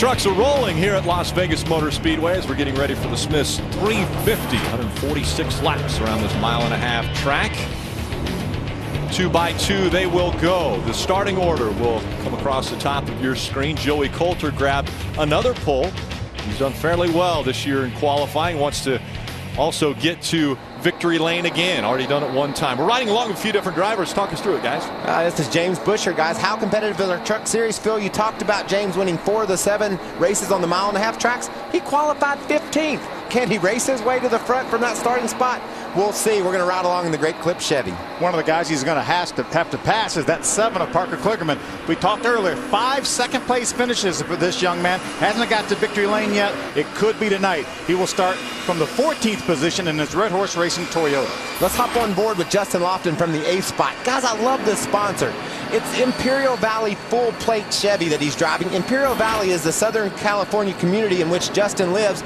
Trucks are rolling here at Las Vegas Motor Speedway as we're getting ready for the Smiths 350, 146 laps around this mile-and-a-half track. 2 by 2 they will go. The starting order will come across the top of your screen. Joey Coulter grabbed another pole. He's done fairly well this year in qualifying. Wants to also get to victory lane again. Already done it one time. We're riding along with a few different drivers. Talk us through it, guys. This is James Busher, guys. How competitive is our truck series? Phil, you talked about James winning 4 of the 7 races on the mile-and-a-half tracks. He qualified 15th. Can he race his way to the front from that starting spot? We'll see. We're going to ride along in the Great Clip Chevy. One of the guys he's going to have to pass is that 7 of Parker Kligerman. We talked earlier, 5 second-place finishes for this young man. Hasn't got to victory lane yet. It could be tonight. He will start from the 14th position in his Red Horse Racing Toyota. Let's hop on board with Justin Lofton from the 8th spot. Guys, I love this sponsor. It's Imperial Valley full plate Chevy that he's driving. Imperial Valley is the Southern California community in which Justin lives.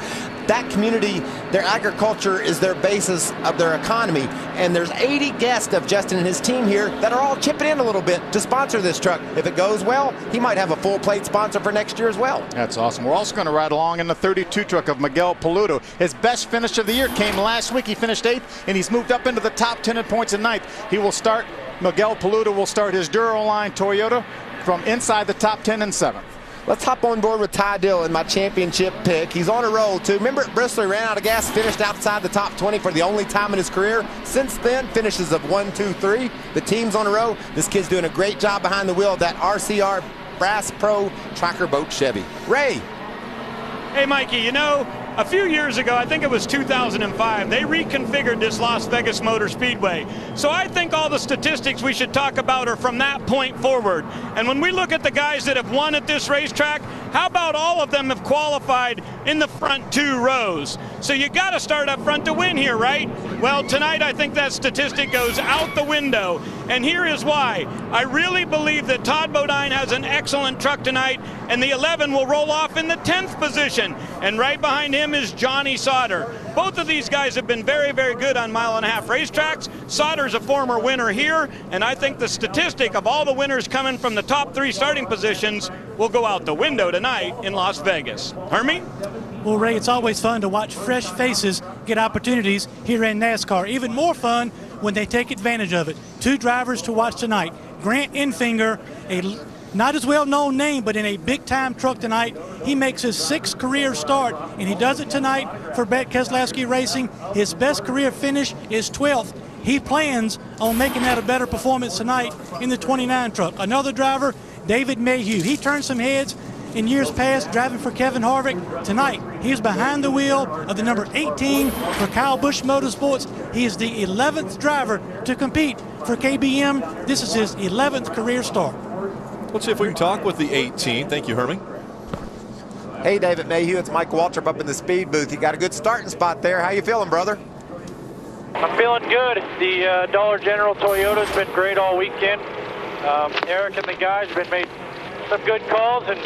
That community, their agriculture is their basis of their economy. And there's 80 guests of Justin and his team here that are all chipping in a little bit to sponsor this truck. If it goes well, he might have a full plate sponsor for next year as well. That's awesome. We're also going to ride along in the 32 truck of Miguel Paludo. His best finish of the year came last week. He finished 8th, and he's moved up into the top 10 in points in 9th. He will start, Miguel Paludo will start his Duraline Toyota from inside the top 10 in 7th. Let's hop on board with Ty Dillon, my championship pick. He's on a roll, too. Remember at Bristol, he ran out of gas, finished outside the top 20 for the only time in his career. Since then, finishes of 1, 2, 3. The team's on a roll. This kid's doing a great job behind the wheel of that RCR Brass Pro Tracker Boat Chevy. Ray. Hey, Mikey, you know, a few years ago, I think it was 2005, they reconfigured this Las Vegas Motor Speedway. So I think all the statistics we should talk about are from that point forward. And when we look at the guys that have won at this racetrack, how about all of them have qualified in the front 2 rows? So you got to start up front to win here, right? Well, tonight I think that statistic goes out the window. And here is why. I really believe that Todd Bodine has an excellent truck tonight, and the 11 will roll off in the 10th position. And right behind him is Johnny Sauter. Both of these guys have been very, very good on mile-and-a-half racetracks. Sauter's a former winner here, and I think the statistic of all the winners coming from the top 3 starting positions will go out the window tonight in Las Vegas. Hermie? Well, Ray, it's always fun to watch fresh faces get opportunities here in NASCAR. Even more fun when they take advantage of it. 2 drivers to watch tonight. Grant Enfinger, a not as well-known name, but in a big-time truck tonight. He makes his 6th career start, and he does it tonight for Brett Keselowski Racing. His best career finish is 12th. He plans on making that a better performance tonight in the 29 truck. Another driver, David Mayhew. He turned some heads in years past driving for Kevin Harvick. Tonight, he's behind the wheel of the number 18 for Kyle Busch Motorsports. He is the 11th driver to compete for KBM. This is his 11th career start. Let's see if we can talk with the 18. Thank you, Hermie. Hey, David Mayhew. It's Mike Waltrip up in the speed booth. You got a good starting spot there. How you feeling, brother? I'm feeling good. The Dollar General Toyota's been great all weekend. Eric and the guys have been made some good calls, and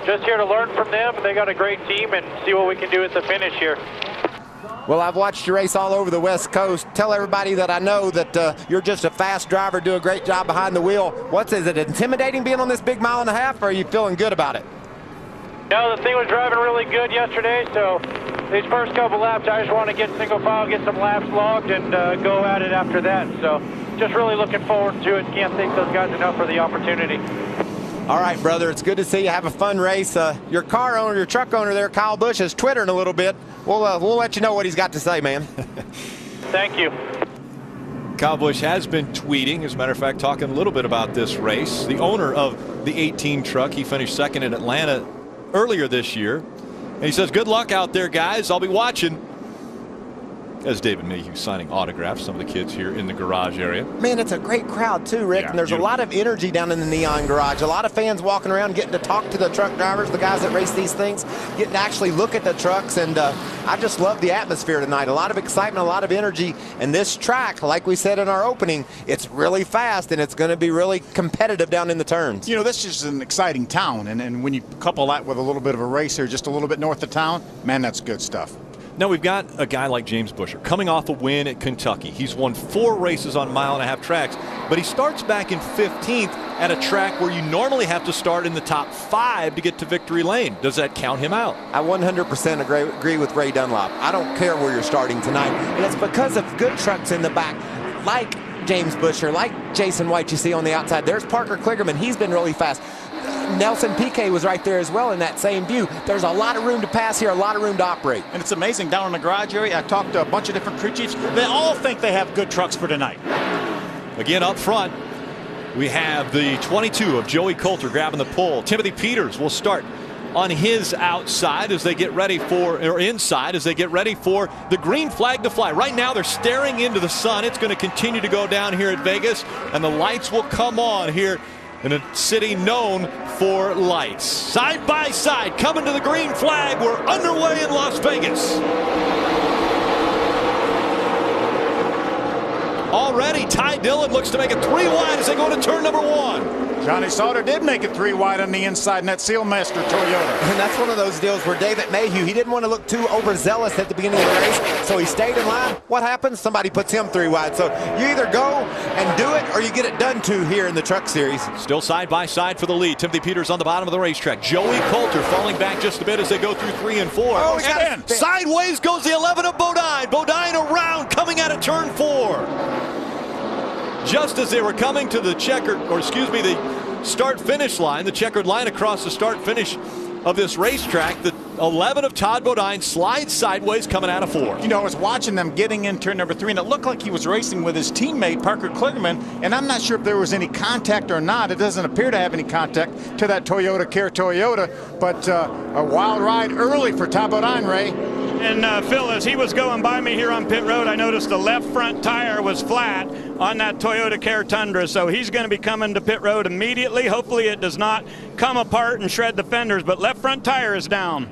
just here to learn from them. They got a great team and see what we can do at the finish here. Well, I've watched you race all over the West Coast. Tell everybody that I know that you're just a fast driver, do a great job behind the wheel. Is it intimidating being on this big mile-and-a-half, or are you feeling good about it? No, the thing was driving really good yesterday, so these first couple laps, I just want to get single file, get some laps logged, and go at it after that. So just really looking forward to it. Can't thank those guys enough for the opportunity. All right, brother, it's good to see you. Have a fun race. Your car owner, your truck owner there, Kyle Busch, is twittering a little bit. We'll let you know what he's got to say, man. Thank you. Kyle Busch has been tweeting, as a matter of fact, talking a little bit about this race. The owner of the 18 truck, he finished 2nd in Atlanta earlier this year. And he says, good luck out there, guys. I'll be watching. As David Mayhew signing autographs, some of the kids here in the garage area. Man, it's a great crowd too, Rick. Yeah, and there's a lot of energy down in the Neon Garage. A lot of fans walking around, getting to talk to the truck drivers, the guys that race these things, getting to actually look at the trucks. And I just love the atmosphere tonight. A lot of excitement, a lot of energy. And this track, like we said in our opening, it's really fast and it's going to be really competitive down in the turns. You know, this is an exciting town. And when you couple that with a little bit of a race here, just a little bit north of town, man, that's good stuff. Now we've got a guy like James Buescher coming off a win at Kentucky. He's won 4 races on mile-and-a-half tracks, but he starts back in 15th at a track where you normally have to start in the top 5 to get to victory lane. Does that count him out? I 100% agree with Ray Dunlop. I don't care where you're starting tonight, and it's because of good trucks in the back, like James Buescher, like Jason White you see on the outside. There's Parker Kligerman. He's been really fast. Nelson Piquet was right there as well in that same view. There's a lot of room to pass here, a lot of room to operate. And it's amazing down in the garage area. I talked to a bunch of different crew chiefs. They all think they have good trucks for tonight. Again, up front, we have the 22 of Joey Coulter grabbing the pole. Timothy Peters will start on his outside as they get ready for, or inside as they get ready for the green flag to fly. Right now they're staring into the sun. It's going to continue to go down here at Vegas, and the lights will come on here in a city known for lights. Side by side, coming to the green flag. We're underway in Las Vegas. Already, Ty Dillon looks to make it 3 wide as they go to turn number 1. Johnny Sauter did make it 3 wide on the inside in that Sealmaster Toyota. And that's one of those deals where David Mayhew, he didn't want to look too overzealous at the beginning of the race, so he stayed in line. What happens? Somebody puts him 3 wide. So you either go and do it or you get it done to here in the Truck Series. Still side by side for the lead. Timothy Peters on the bottom of the racetrack. Joey Coulter falling back just a bit as they go through 3 and 4. Oh, he got and sideways goes the 11 of Bodine. Bodine around, coming out of turn 4. Just as they were coming to the the start-finish line, the checkered line across the start-finish of this racetrack, the 11 of Todd Bodine slides sideways coming out of 4. You know, I was watching them getting in turn number 3, and it looked like he was racing with his teammate, Parker Kligerman, and I'm not sure if there was any contact or not. It doesn't appear to have any contact to that Toyota Care Toyota, but a wild ride early for Todd Bodine, Ray. And Phil, as he was going by me here on pit road, I noticed the left front tire was flat on that Toyota Care Tundra, so he's going to be coming to pit road immediately. Hopefully it does not come apart and shred the fenders, but left front tire is down.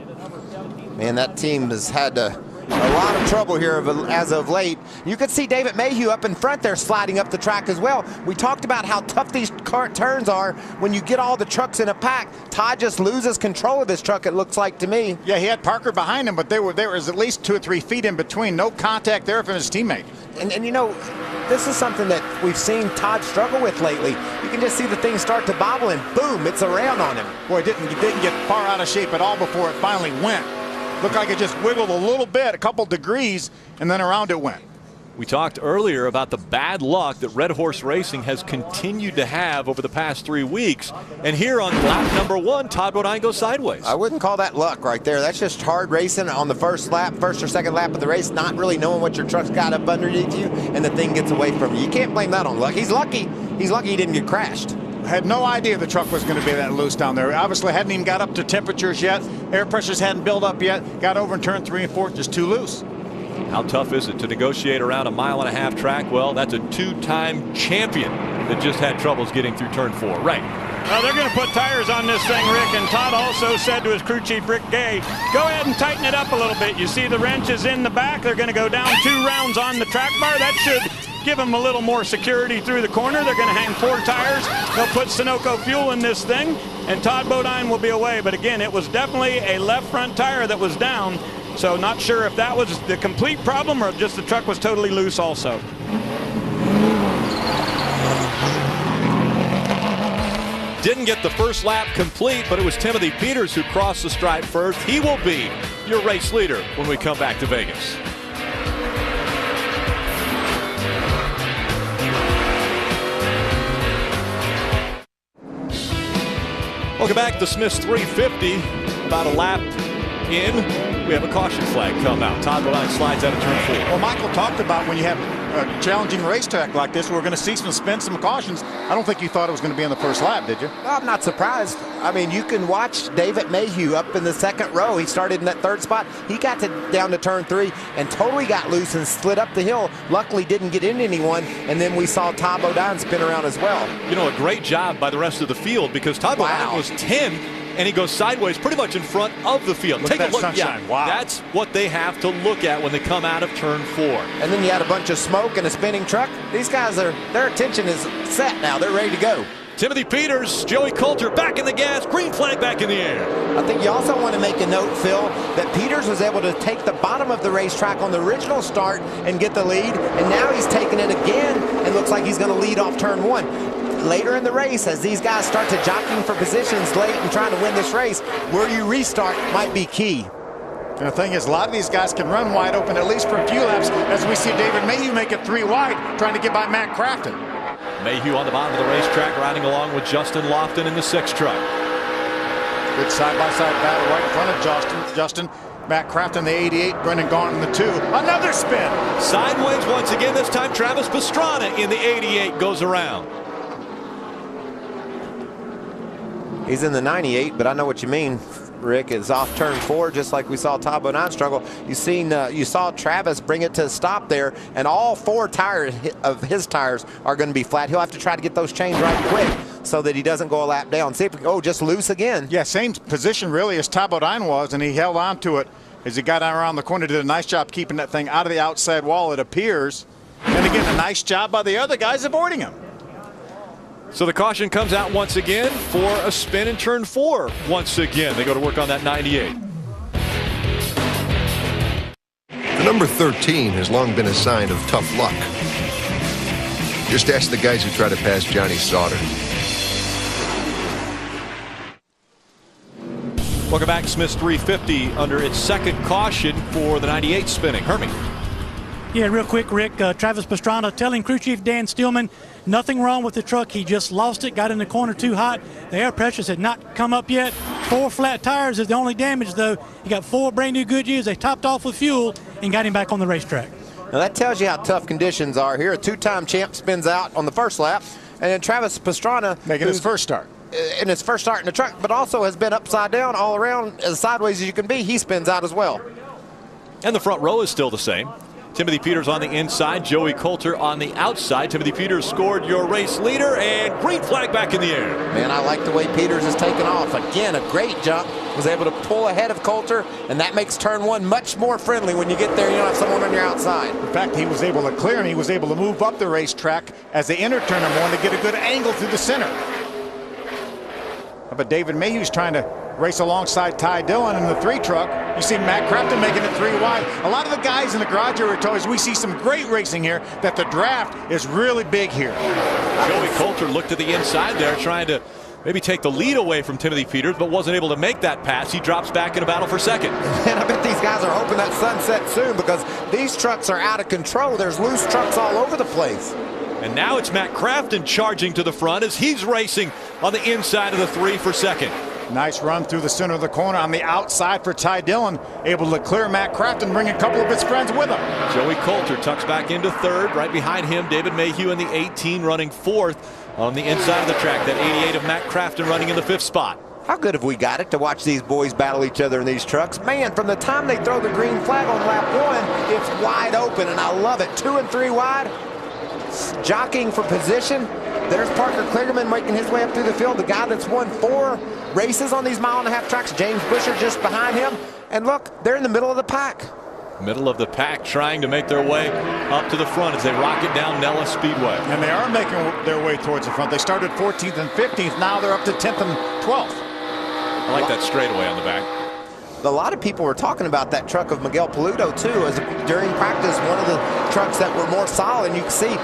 Man, that team has had a lot of trouble here as of late. You could see David Mayhew up in front there sliding up the track as well. We talked about how tough these turns are when you get all the trucks in a pack. Todd just loses control of his truck, it looks like to me. Yeah, he had Parker behind him, but there was at least 2 or 3 feet in between. No contact there from his teammate. And you know, this is something that we've seen Todd struggle with lately. You can just see the thing start to bobble and boom, it's around on him. Boy, it didn't get far out of shape at all before it finally went. Looked like it just wiggled a little bit, a couple degrees, and then around it went. We talked earlier about the bad luck that Red Horse Racing has continued to have over the past 3 weeks. And here on lap number 1, Todd Bodine goes sideways. I wouldn't call that luck right there. That's just hard racing on the first or second lap of the race, not really knowing what your truck's got up underneath you, and the thing gets away from you. You can't blame that on luck. He's lucky. He's lucky he didn't get crashed. Had no idea the truck was going to be that loose down there. Obviously hadn't even got up to temperatures yet. Air pressures hadn't built up yet. Got over in turn 3 and 4, just too loose. How tough is it to negotiate around a mile-and-a-half track? Well, that's a 2-time champion that just had troubles getting through turn 4. Right. Well, they're going to put tires on this thing, Rick, and Todd also said to his crew chief, Rick Gay, go ahead and tighten it up a little bit. You see the wrench is in the back. They're going to go down 2 rounds on the track bar. That should give them a little more security through the corner. They're going to hang 4 tires. They'll put Sunoco fuel in this thing, and Todd Bodine will be away. But again, it was definitely a left front tire that was down, so not sure if that was the complete problem or just the truck was totally loose also. Didn't get the first lap complete, but it was Timothy Peters who crossed the stripe first. He will be your race leader when we come back to Vegas. Welcome back to Smith's 350. About a lap in, we have a caution flag come out. Todd Bodine slides out of turn 4. Well, Michael talked about when you have a challenging racetrack like this, we're going to see some cautions. I don't think you thought it was going to be in the first lap, did you? I'm not surprised. I mean, you can watch David Mayhew up in the second row. He started in that 3rd spot. He got down to turn 3 and totally got loose and slid up the hill. Luckily didn't get into anyone. And then we saw Todd Bodine spin around as well. You know, a great job by the rest of the field because Todd Bodine was 10th. And he goes sideways pretty much in front of the field. Take a look. Sunshine. Yeah, wow. That's what they have to look at when they come out of turn 4. And then you had a bunch of smoke and a spinning truck. These guys, their attention is set now. They're ready to go. Timothy Peters, Joey Coulter back in the gas, green flag back in the air. I think you also want to make a note, Phil, that Peters was able to take the bottom of the racetrack on the original start and get the lead, and now he's taking it again and looks like he's going to lead off turn 1. Later in the race, as these guys start to jockeying for positions late and trying to win this race, where you restart might be key. And the thing is, a lot of these guys can run wide open, at least for a few laps, as we see David Mayhew make it 3 wide, trying to get by Matt Crafton. Mayhew on the bottom of the racetrack, riding along with Justin Lofton in the 6 truck. Good side-by-side battle right in front of Justin. Matt Crafton, the 88, Brendan Gaughan in the 2. Another spin. Sideways once again, this time Travis Pastrana in the 88 goes around. He's in the 98, but I know what you mean, Rick. Is off turn 4, just like we saw Todd Bodine struggle. You saw Travis bring it to a stop there, and all 4 tires of his tires are going to be flat. He'll have to try to get those chains right quick so that he doesn't go a lap down. See if we can, just loose again. Yeah, same position really as Todd Bodine was, and he held on to it as he got around the corner. Did a nice job keeping that thing out of the outside wall, it appears. And again, a nice job by the other guys avoiding him. So the caution comes out once again for a spin in turn 4. Once again, they go to work on that 98. The number 13 has long been a sign of tough luck. Just ask the guys who try to pass Johnny Sauter. Welcome back. Smith's 350 under its 2nd caution for the 98 spinning. Hermie. Yeah, real quick, Rick. Travis Pastrana telling crew chief Dan Stillman nothing wrong with the truck. He just lost it, got in the corner too hot. The air pressures had not come up yet. 4 flat tires is the only damage, though. He got 4 brand new Goodyears. They topped off with fuel and got him back on the racetrack. Now that tells you how tough conditions are here. A 2-time champ spins out on the first lap, and then Travis Pastrana making his first start. In his first start in the truck, but also has been upside down all around, as sideways as you can be. He spins out as well. And the front row is still the same. Timothy Peters on the inside, Joey Coulter on the outside. Timothy Peters scored your race leader, and green flag back in the air. Man, I like the way Peters has taken off. Again, a great jump. Was able to pull ahead of Coulter, and that makes turn 1 much more friendly when you get there. You don't have someone on your outside. In fact, he was able to clear, and he was able to move up the racetrack as they entered turn 1 to get a good angle through the center. But David Mayhew's trying to race alongside Ty Dillon in the 3 truck. You see Matt Crafton making it 3 wide. A lot of the guys in the garage area told us we see some great racing here, that the draft is really big here. Joey Coulter looked to the inside there, trying to maybe take the lead away from Timothy Peters, but wasn't able to make that pass. He drops back in a battle for 2nd. And I bet these guys are hoping that sunset soon, because these trucks are out of control. There's loose trucks all over the place. And now it's Matt Crafton charging to the front as he's racing on the inside of the 3 for 2nd. Nice run through the center of the corner on the outside for Ty Dillon, able to clear Matt Crafton, bring a couple of his friends with him. Joey Coulter tucks back into 3rd. Right behind him, David Mayhew in the 18 running 4th on the inside of the track. That 88 of Matt Crafton running in the 5th spot. How good have we got it to watch these boys battle each other in these trucks? Man, from the time they throw the green flag on lap 1, it's wide open, and I love it. 2 and 3 wide, jockeying for position. There's Parker Kligerman making his way up through the field. The guy that's won 4 races on these 1.5-mile tracks. James Busher just behind him. And look, they're in the middle of the pack. Middle of the pack, trying to make their way up to the front as they rocket down Nellis Speedway. And they are making their way towards the front. They started 14th and 15th. Now they're up to 10th and 12th. I like that straightaway on the back. A lot of people were talking about that truck of Miguel Paludo, too, as during practice, one of the trucks that were more solid. And you can see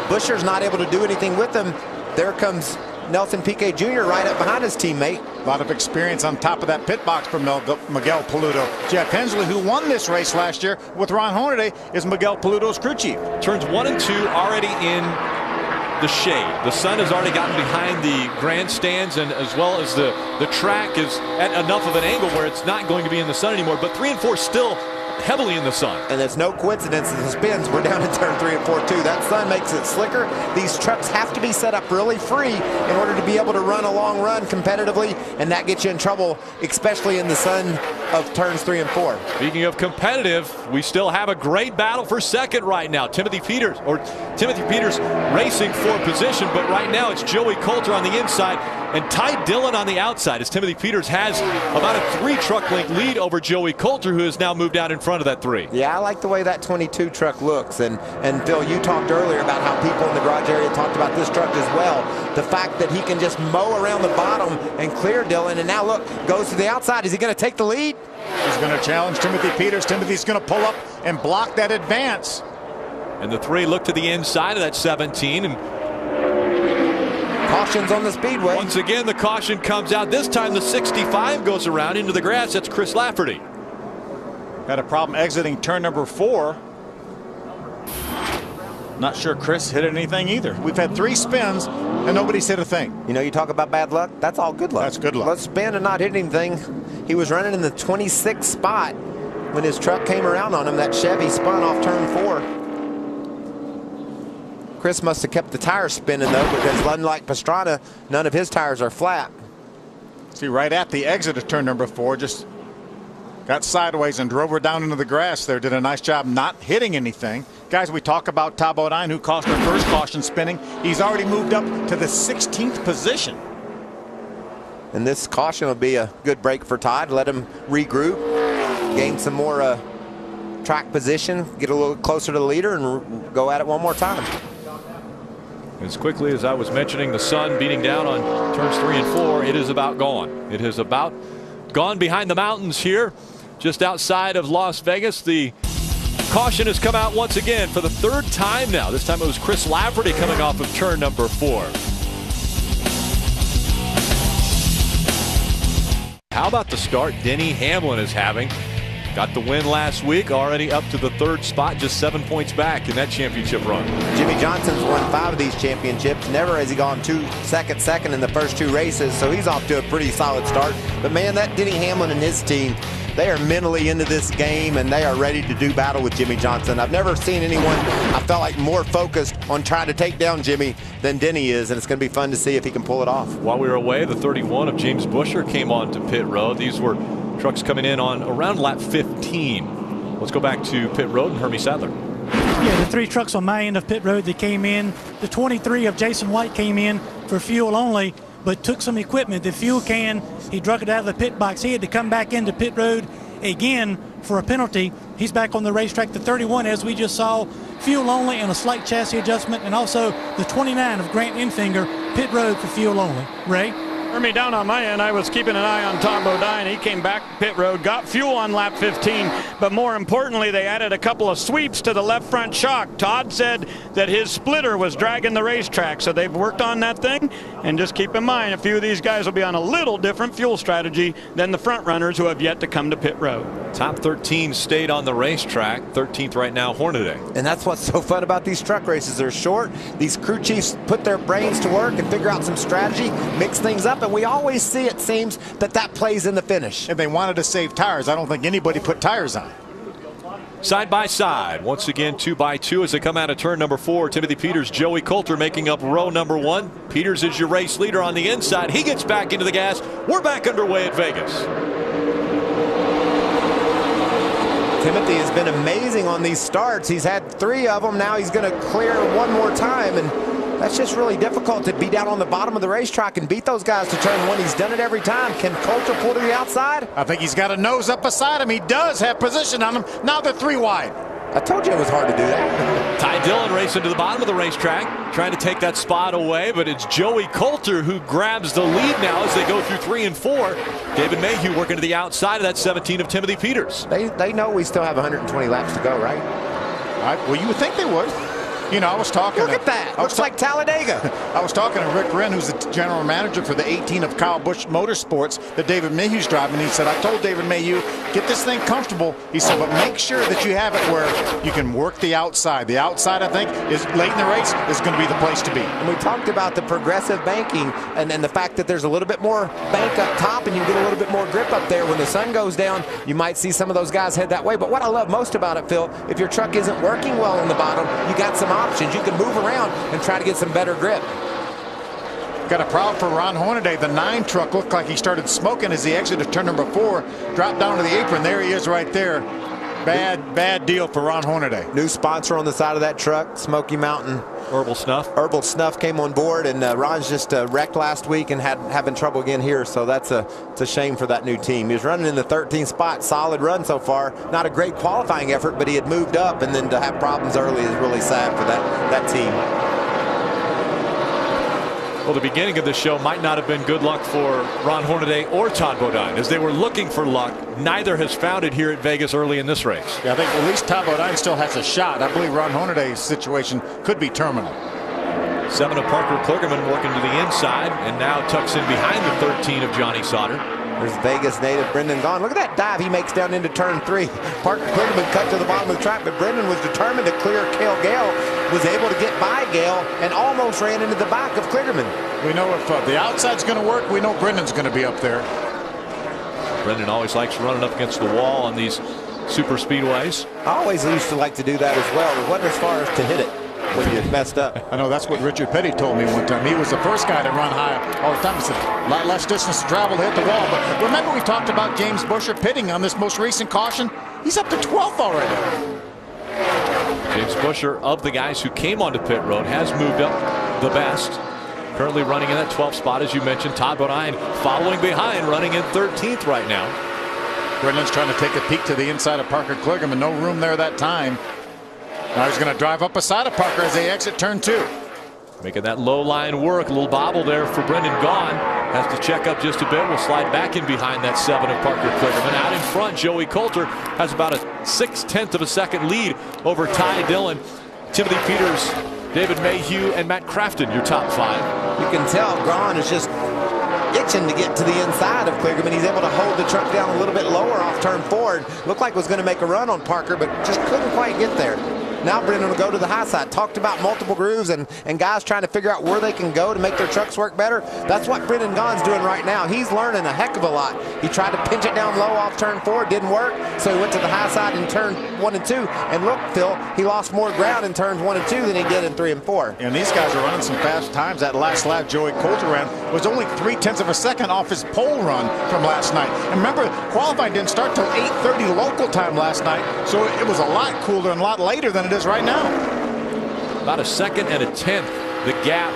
Busher's not able to do anything with them. There comes Nelson Piquet Jr. right up behind his teammate. A lot of experience on top of that pit box for Miguel Paludo. Jeff Hensley, who won this race last year with Ron Hornaday, is Miguel Paludo's crew chief. Turns 1 and 2 already in the shade. The sun has already gotten behind the grandstands, and as well as the track is at enough of an angle where it's not going to be in the sun anymore. But 3 and 4 still heavily in the sun. And it's no coincidence that the spins were down in turn 3 and 4 too. That sun makes it slicker. These trucks have to be set up really free in order to be able to run a long run competitively, and that gets you in trouble, especially in the sun of turns 3 and 4. Speaking of competitive, we still have a great battle for second right now. Timothy Peters racing for position, but right now it's Joey Coulter on the inside and Ty Dillon on the outside, as Timothy Peters has about a 3 truck length lead over Joey Coulter, who has now moved out in front of that 3. Yeah, I like the way that 22 truck looks. And Phil, you talked earlier about how people in the garage area talked about this truck as well. The fact that he can just mow around the bottom and clear Dillon. And now look, goes to the outside. Is he going to take the lead? He's going to challenge Timothy Peters. Timothy's going to pull up and block that advance. And the 3 look to the inside of that 17. And caution's on the speedway. Once again, the caution comes out. This time the 65 goes around into the grass. That's Chris Lafferty. Had a problem exiting turn number 4. Not sure Chris hit anything either. We've had 3 spins and nobody's hit a thing. You know, you talk about bad luck. That's all good luck. That's good luck. Let's spin and not hit anything. He was running in the 26th spot when his truck came around on him. That Chevy spun off turn 4. Chris must have kept the tires spinning though, because unlike Pastrana, none of his tires are flat. See, right at the exit of turn number 4, just got sideways and drove her down into the grass there. Did a nice job not hitting anything. Guys, we talk about Todd Bodine, who caused her first caution spinning. He's already moved up to the 16th position. And this caution will be a good break for Todd. Let him regroup, gain some more track position, get a little closer to the leader, and go at it one more time. As quickly as I was mentioning the sun beating down on turns 3 and 4, it is about gone. It is about gone behind the mountains here, just outside of Las Vegas. The caution has come out once again for the 3rd time now. This time it was Chris Lafferty coming off of turn number 4. How about the start Denny Hamlin is having? Got the win last week, already up to the 3rd spot, just 7 points back in that championship run. Jimmie Johnson's won 5 of these championships. Never has he gone second in the first 2 races, so he's off to a pretty solid start. But man, that Denny Hamlin and his team, they are mentally into this game and they are ready to do battle with Jimmie Johnson. I've never seen anyone, I felt like, more focused on trying to take down Jimmie than Denny is, and it's going to be fun to see if he can pull it off. While we were away, the 31 of James Busher came on to pit road. These were trucks coming in on around lap 15. Let's go back to pit road and Hermie Sadler. Yeah, the 3 trucks on my end of pit road that came in. The 23 of Jason White came in for fuel only, but took some equipment. The fuel can, he drug it out of the pit box. He had to come back into pit road again for a penalty. He's back on the racetrack. The 31, as we just saw, fuel only and a slight chassis adjustment, and also the 29 of Grant Enfinger, pit road for fuel only. Ray? For me, down on my end, I was keeping an eye on Todd Bodine. He came back pit road, got fuel on lap 15, but more importantly, they added a couple of sweeps to the left front shock. Todd said that his splitter was dragging the racetrack, so they've worked on that thing. And just keep in mind, a few of these guys will be on a little different fuel strategy than the front runners who have yet to come to pit road. Top 13 stayed on the racetrack. 13th right now, Hornaday. And that's what's so fun about these truck races. They're short. These crew chiefs put their brains to work and figure out some strategy, mix things up, and we always see, it seems, that plays in the finish. If they wanted to save tires, I don't think anybody put tires on. Side by side, once again 2 by 2 as they come out of turn number 4. Timothy Peters, Joey Coulter making up row number 1. Peters is your race leader on the inside. He gets back into the gas. We're back underway at Vegas. Timothy has been amazing on these starts. He's had 3 of them. Now he's going to clear one more time, and that's just really difficult to be down on the bottom of the racetrack and beat those guys to turn 1. He's done it every time. Can Coulter pull to the outside? I think he's got a nose up beside him. He does have position on him. Now they're 3 wide. I told you it was hard to do that. Ty Dillon racing to the bottom of the racetrack, trying to take that spot away, but it's Joey Coulter who grabs the lead now as they go through 3 and 4. David Mayhew working to the outside of that 17 of Timothy Peters. They know we still have 120 laps to go, right? Well, you would think they would. You know, I was talking. Look at that. Looks like Talladega. I was talking to Rick Wren, who's the general manager for the 18 of Kyle Busch Motorsports that David Mayhew's driving. He said, I told David Mayhew, get this thing comfortable. He said, but make sure that you have it where you can work the outside. The outside, I think, is late in the race is going to be the place to be. And we talked about the progressive banking and the fact that there's a little bit more bank up top and you get a little bit more grip up there. When the sun goes down, you might see some of those guys head that way. But what I love most about it, Phil, if your truck isn't working well on the bottom, you got some options. You can move around and try to get some better grip. Got a problem for Ron Hornaday. The 9 truck looked like he started smoking as he exited turn number 4. Dropped down to the apron. There he is right there. Bad deal for Ron Hornaday. New sponsor on the side of that truck, Smoky Mountain. Herbal Snuff. Herbal Snuff came on board, and Ron's just wrecked last week and having trouble again here, so it's a shame for that new team. He was running in the 13th spot, solid run so far. Not a great qualifying effort, but he had moved up, and then to have problems early is really sad for that team. Well, the beginning of the show might not have been good luck for Ron Hornaday or Todd Bodine. As they were looking for luck, neither has found it here at Vegas early in this race. Yeah, I think at least Todd Bodine still has a shot. I believe Ron Hornaday's situation could be terminal. 7 of Parker Kligerman working to the inside, and now tucks in behind the 13 of Johnny Sauter. There's Vegas native Brendan Gaughan. Look at that dive he makes down into turn 3. Parker Kligerman cut to the bottom of the track, but Brendan was determined to clear Cale Gale. Was able to get by Gale and almost ran into the back of Kligerman. We know if the outside's going to work, we know Brendan's going to be up there. Brendan always likes running up against the wall on these super speedways. I always used to like to do that as well. It wasn't as far as to hit it when you messed up. I know that's what Richard Petty told me one time. He was the first guy to run high all the time. He said a lot less distance to travel to hit the wall. But remember we talked about James Busher pitting on this most recent caution? He's up to 12th already. James Busher, of the guys who came onto pit road, has moved up the best. Currently running in that 12th spot, as you mentioned. Todd Bodine following behind, running in 13th right now. Brendan's trying to take a peek to the inside of Parker Kligerman. No room there that time. Now he's going to drive up beside of Parker as they exit turn 2. Making that low line work. A little bobble there for Brendan Gaughan. Has to check up just a bit. Will slide back in behind that 7 of Parker Kligerman. Out in front, Joey Coulter has about a 6/10 of a second lead over Ty Dillon. Timothy Peters, David Mayhew, and Matt Crafton, your top 5. You can tell Gaughan is just itching to get to the inside of Kligerman. He's able to hold the truck down a little bit lower off turn 4. Looked like was going to make a run on Parker, but just couldn't quite get there. Now Brendan will go to the high side. Talked about multiple grooves and guys trying to figure out where they can go to make their trucks work better. That's what Brendan Gaughan's doing right now. He's learning a heck of a lot. He tried to pinch it down low off turn 4. It didn't work. So he went to the high side in turn 1 and 2. And look, Phil, he lost more ground in turns 1 and 2 than he did in 3 and 4. And these guys are running some fast times. That last lap Joey Coulter ran was only 0.3 of a second off his pole run from last night. And remember, qualifying didn't start till 8:30 local time last night. So it was a lot cooler and a lot later than it is right now. About a 2nd and a 10th, the gap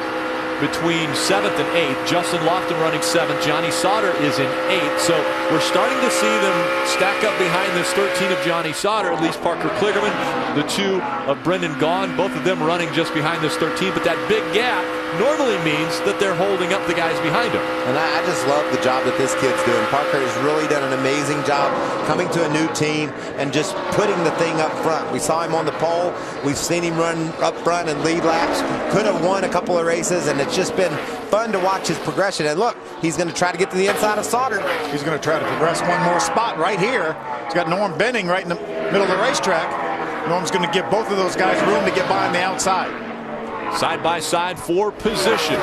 between 7th and 8th. Justin Lofton running 7th. Johnny Sauter is in 8th. So we're starting to see them stack up behind this 13 of Johnny Sauter, at least Parker Kligerman, the 2 of Brendan Gaughan, both of them running just behind this 13. But that big gap normally means that they're holding up the guys behind him. And I just love the job that this kid's doing. Parker has really done an amazing job coming to a new team and just putting the thing up front. We saw him on the pole. We've seen him run up front and lead laps. Could have won a couple of races, and it's just been fun to watch his progression. And look, he's going to try to get to the inside of Sauter. He's going to try to progress one more spot right here. He's got Norm Benning right in the middle of the racetrack. Norm's going to give both of those guys room to get by on the outside. Side by side for position.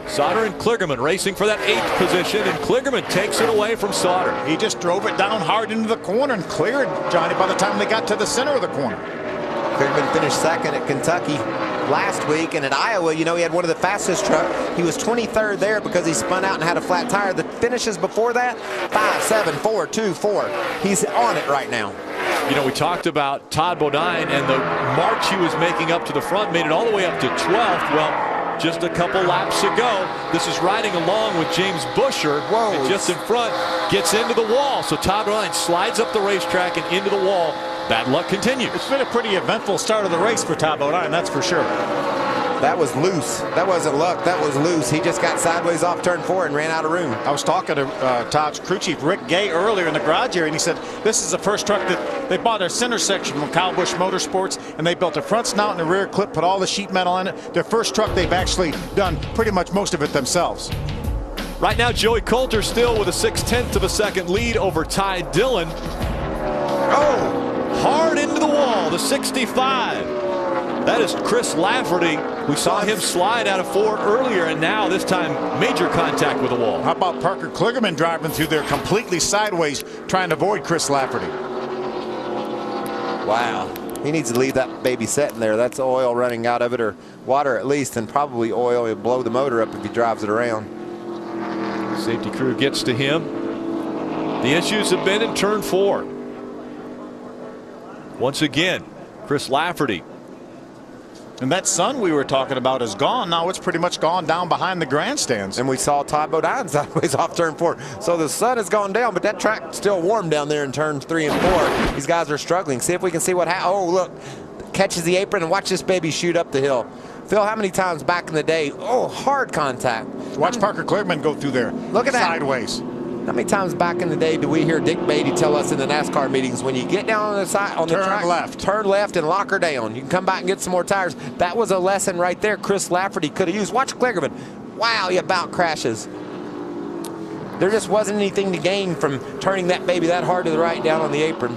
Sauter and Kligerman racing for that 8th position, and Kligerman takes it away from Sauter. He just drove it down hard into the corner and cleared Johnny by the time they got to the center of the corner. Kligerman finished 2nd at Kentucky last week, and at Iowa, you know, he had one of the fastest trucks. He was 23rd there because he spun out and had a flat tire. The finishes before that, 5, 7, 4, 2, 4. He's on it right now. You know, we talked about Todd Bodine and the march he was making up to the front, made it all the way up to 12th. Well, just a couple laps ago, this is riding along with James Busher. Whoa. And just in front, gets into the wall. So Todd Bodine slides up the racetrack and into the wall. Bad luck continues. It's been a pretty eventful start of the race for Todd Bodine, that's for sure. That was loose. That wasn't luck. That was loose. He just got sideways off turn 4 and ran out of room. I was talking to Todd's crew chief, Rick Gay, earlier in the garage area, and he said this is the first truck that they bought their center section from Kyle Busch Motorsports, and they built a front snout and a rear clip, put all the sheet metal in it. Their first truck, they've actually done pretty much most of it themselves. Right now, Joey Coulter still with a 6/10 of a second lead over Ty Dillon. Oh, hard into the wall, the 65. That is Chris Lafferty. We saw him slide out of 4 earlier, and now this time major contact with the wall. How about Parker Kligerman driving through there completely sideways, trying to avoid Chris Lafferty? Wow. He needs to leave that baby sitting there. That's oil running out of it, or water at least, and probably oil. He'll blow the motor up if he drives it around. Safety crew gets to him. The issues have been in turn 4. Once again, Chris Lafferty. And that sun we were talking about is gone. Now it's pretty much gone down behind the grandstands. And we saw Todd Bodine sideways off turn 4. So the sun has gone down, but that track's still warm down there in turns 3 and 4. These guys are struggling. See if we can see what happens. Oh, look. Catches the apron and watch this baby shoot up the hill. Phil, how many times back in the day, hard contact. Watch Parker Kligerman go through there. Look at that. Sideways. How many times back in the day do we hear Dick Beatty tell us in the NASCAR meetings, when you get down on the side, on the track, turn left and lock her down. You can come back and get some more tires. That was a lesson right there Chris Lafferty could have used. Watch Kligerman. Wow, he about crashes. There just wasn't anything to gain from turning that baby that hard to the right down on the apron.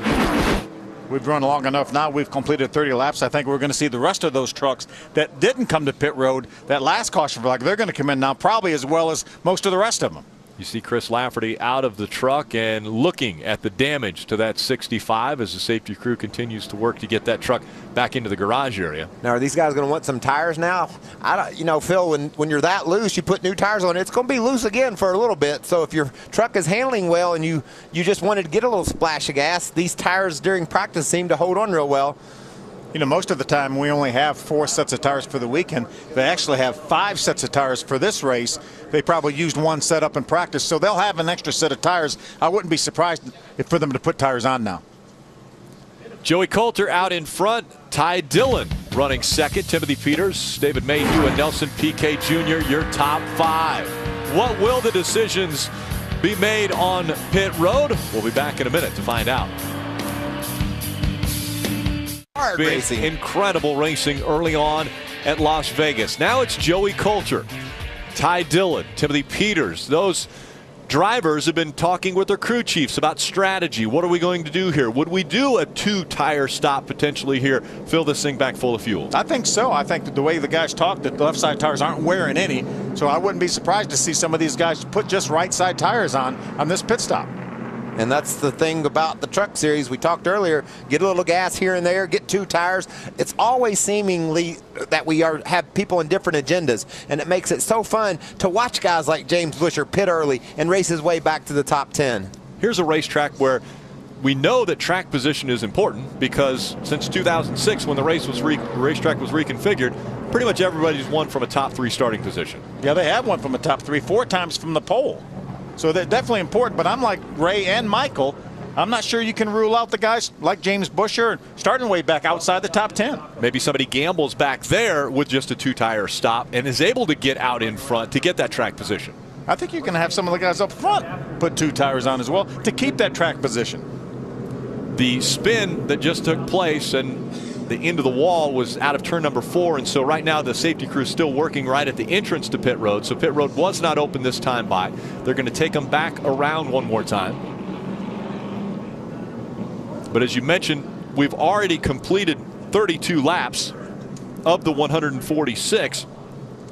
We've run long enough now. We've completed 30 laps. I think we're going to see the rest of those trucks that didn't come to pit road, that last caution flag, they're going to come in now probably as well as most of the rest of them. You see Chris Lafferty out of the truck and looking at the damage to that 65 as the safety crew continues to work to get that truck back into the garage area. Now, are these guys going to want some tires now? Phil, when you're that loose, you put new tires on it, it's going to be loose again for a little bit. So if your truck is handling well and you just wanted to get a little splash of gas, these tires during practice seem to hold on real well. You know, most of the time we only have 4 sets of tires for the weekend. They actually have 5 sets of tires for this race. They probably used 1 set up in practice, so they'll have an extra set of tires. I wouldn't be surprised for them to put tires on now. Joey Coulter out in front. Ty Dillon running second. Timothy Peters, David Mayhew, and Nelson Piquet Jr. your top 5. What will the decisions be made on pit road? We'll be back in a minute to find out. Racing. Incredible racing early on at Las Vegas. Now it's Joey Coulter, Ty Dillon, Timothy Peters. Those drivers have been talking with their crew chiefs about strategy. What are we going to do here? Would we do a 2-tire stop potentially here, fill this thing back full of fuel? I think so. I think that the way the guys talk, that the left side tires aren't wearing any. So I wouldn't be surprised to see some of these guys put just right side tires on this pit stop. And that's the thing about the truck series. We talked earlier, get a little gas here and there, get 2 tires. It's always seemingly that we have people in different agendas, and it makes it so fun to watch guys like James Busher pit early and race his way back to the top 10. Here's a racetrack where we know that track position is important, because since 2006, when the racetrack was reconfigured, pretty much everybody's won from a top 3 starting position. Yeah, they have won from a top 3 4 times from the pole. So they're definitely important, but I'm like Ray and Michael. I'm not sure you can rule out the guys like James Busher starting way back outside the top 10. Maybe somebody gambles back there with just a 2-tire stop and is able to get out in front to get that track position. I think you can have some of the guys up front put 2 tires on as well to keep that track position. The spin that just took place and the end of the wall was out of turn number 4, and so right now the safety crew is still working right at the entrance to pit road. So pit road was not open this time by. They're going to take them back around one more time. But as you mentioned, we've already completed 32 laps of the 146.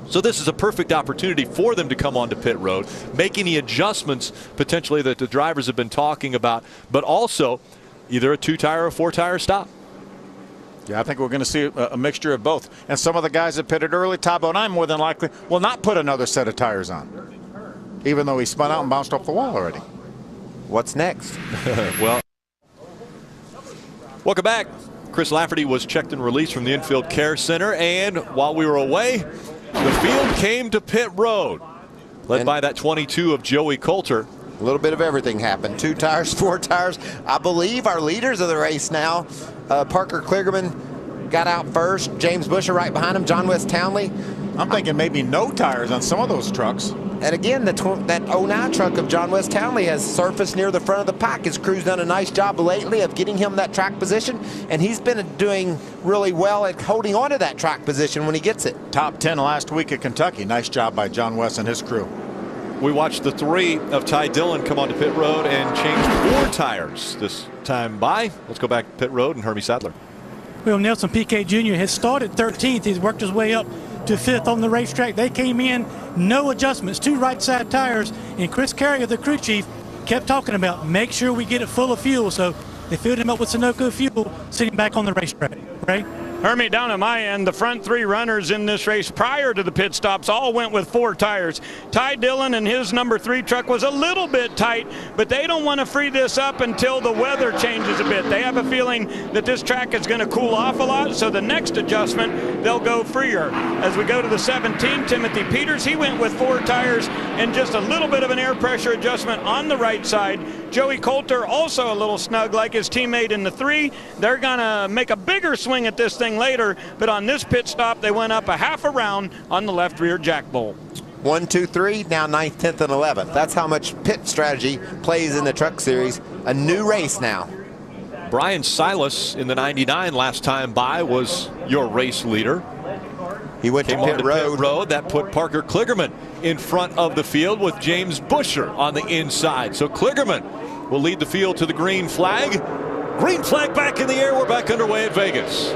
So this is a perfect opportunity for them to come onto pit road, make any adjustments potentially that the drivers have been talking about, but also either a 2-tire or 4-tire stop. Yeah, I think we're going to see a mixture of both. And some of the guys that pitted early, Todd Bodine more than likely will not put another set of tires on, even though he spun out and bounced off the wall already. What's next? Well, welcome back. Chris Lafferty was checked and released from the infield care center, and while we were away, the field came to pit road, led by that 22 of Joey Coulter. A little bit of everything happened. 2 tires, 4 tires. I believe our leaders of the race now, Parker Kligerman got out first. James Busher right behind him. John West Townley. I'm thinking maybe no tires on some of those trucks. And again, that 09 truck of John West Townley has surfaced near the front of the pack. His crew's done a nice job lately of getting him that track position, and he's been doing really well at holding on to that track position when he gets it. Top 10 last week at Kentucky. Nice job by John West and his crew. We watched the 3 of Ty Dillon come onto pit road and change 4 tires this time by. Let's go back to pit road and Herbie Sadler. Well, Nelson Piquet Jr. has started 13th. He's worked his way up to 5th on the racetrack. They came in, no adjustments, 2 right side tires, and Chris Carrier, the crew chief, kept talking about make sure we get it full of fuel. So They filled him up with Sunoco fuel, sitting back on the racetrack. Ray? Hermie, down at my end, the front three runners in this race prior to the pit stops all went with 4 tires. Ty Dillon and his number 3 truck was a little bit tight, but they don't want to free this up until the weather changes a bit. They have a feeling that this track is going to cool off a lot, so the next adjustment, they'll go freer. As we go to the 17, Timothy Peters, he went with 4 tires and just a little bit of an air pressure adjustment on the right side. Joey Coulter also a little snug like his teammate in the 3. They're going to make a bigger swing at this thing later, but on this pit stop they went up a half a round on the left rear jack bolt. 1, 2, 3, now 9th, 10th, and 11th. That's how much pit strategy plays in the Truck Series. A new race now. Brian Silas in the 99 last time by was your race leader. He went to pit road. That put Parker Kligerman in front of the field with James Buescher on the inside. So Kligerman will lead the field to the green flag. Green flag back in the air. We're back underway at Vegas.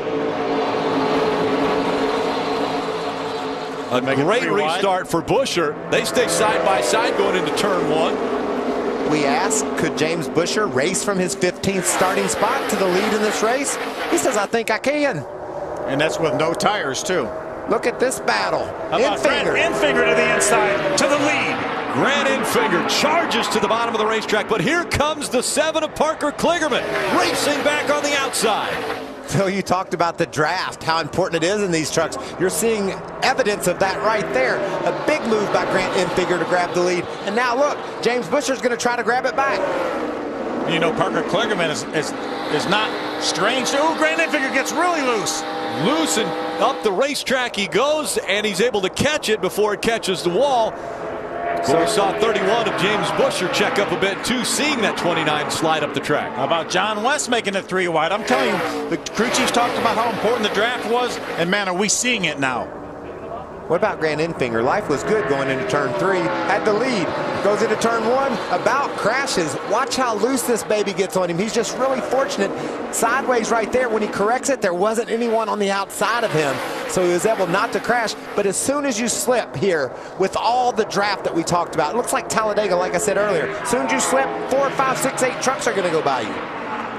A great restart for Buescher. They stay side by side going into turn 1. We asked, could James Buescher race from his 15th starting spot to the lead in this race? He says, I think I can. And that's with no tires, too. Look at this battle. Grant Enfinger to the inside, to the lead. Grant Enfinger charges to the bottom of the racetrack, but here comes the 7 of Parker Kligerman racing back on the outside. Phil, you talked about the draft, how important it is in these trucks. You're seeing evidence of that right there. A big move by Grant Enfinger to grab the lead. And now look, James Buescher's going to try to grab it back. You know, Parker Kligerman is not strange. Ooh, Grant Enfinger gets really loose. Loose and up the racetrack he goes, and he's able to catch it before it catches the wall. So we saw 31 of James Buescher check up a bit too, seeing that 29 slide up the track. How about John West making it 3 wide? I'm telling you, the crew chiefs talked about how important the draft was, and man, are we seeing it now. What about Grant Enfinger? Life was good going into turn 3. Had the lead. Goes into turn 1. About crashes. Watch how loose this baby gets on him. He's just really fortunate. Sideways right there. When he corrects it, there wasn't anyone on the outside of him. So he was able not to crash. But as soon as you slip here, with all the draft that we talked about, it looks like Talladega, like I said earlier. As soon as you slip, 4, 5, 6, 8 trucks are going to go by you.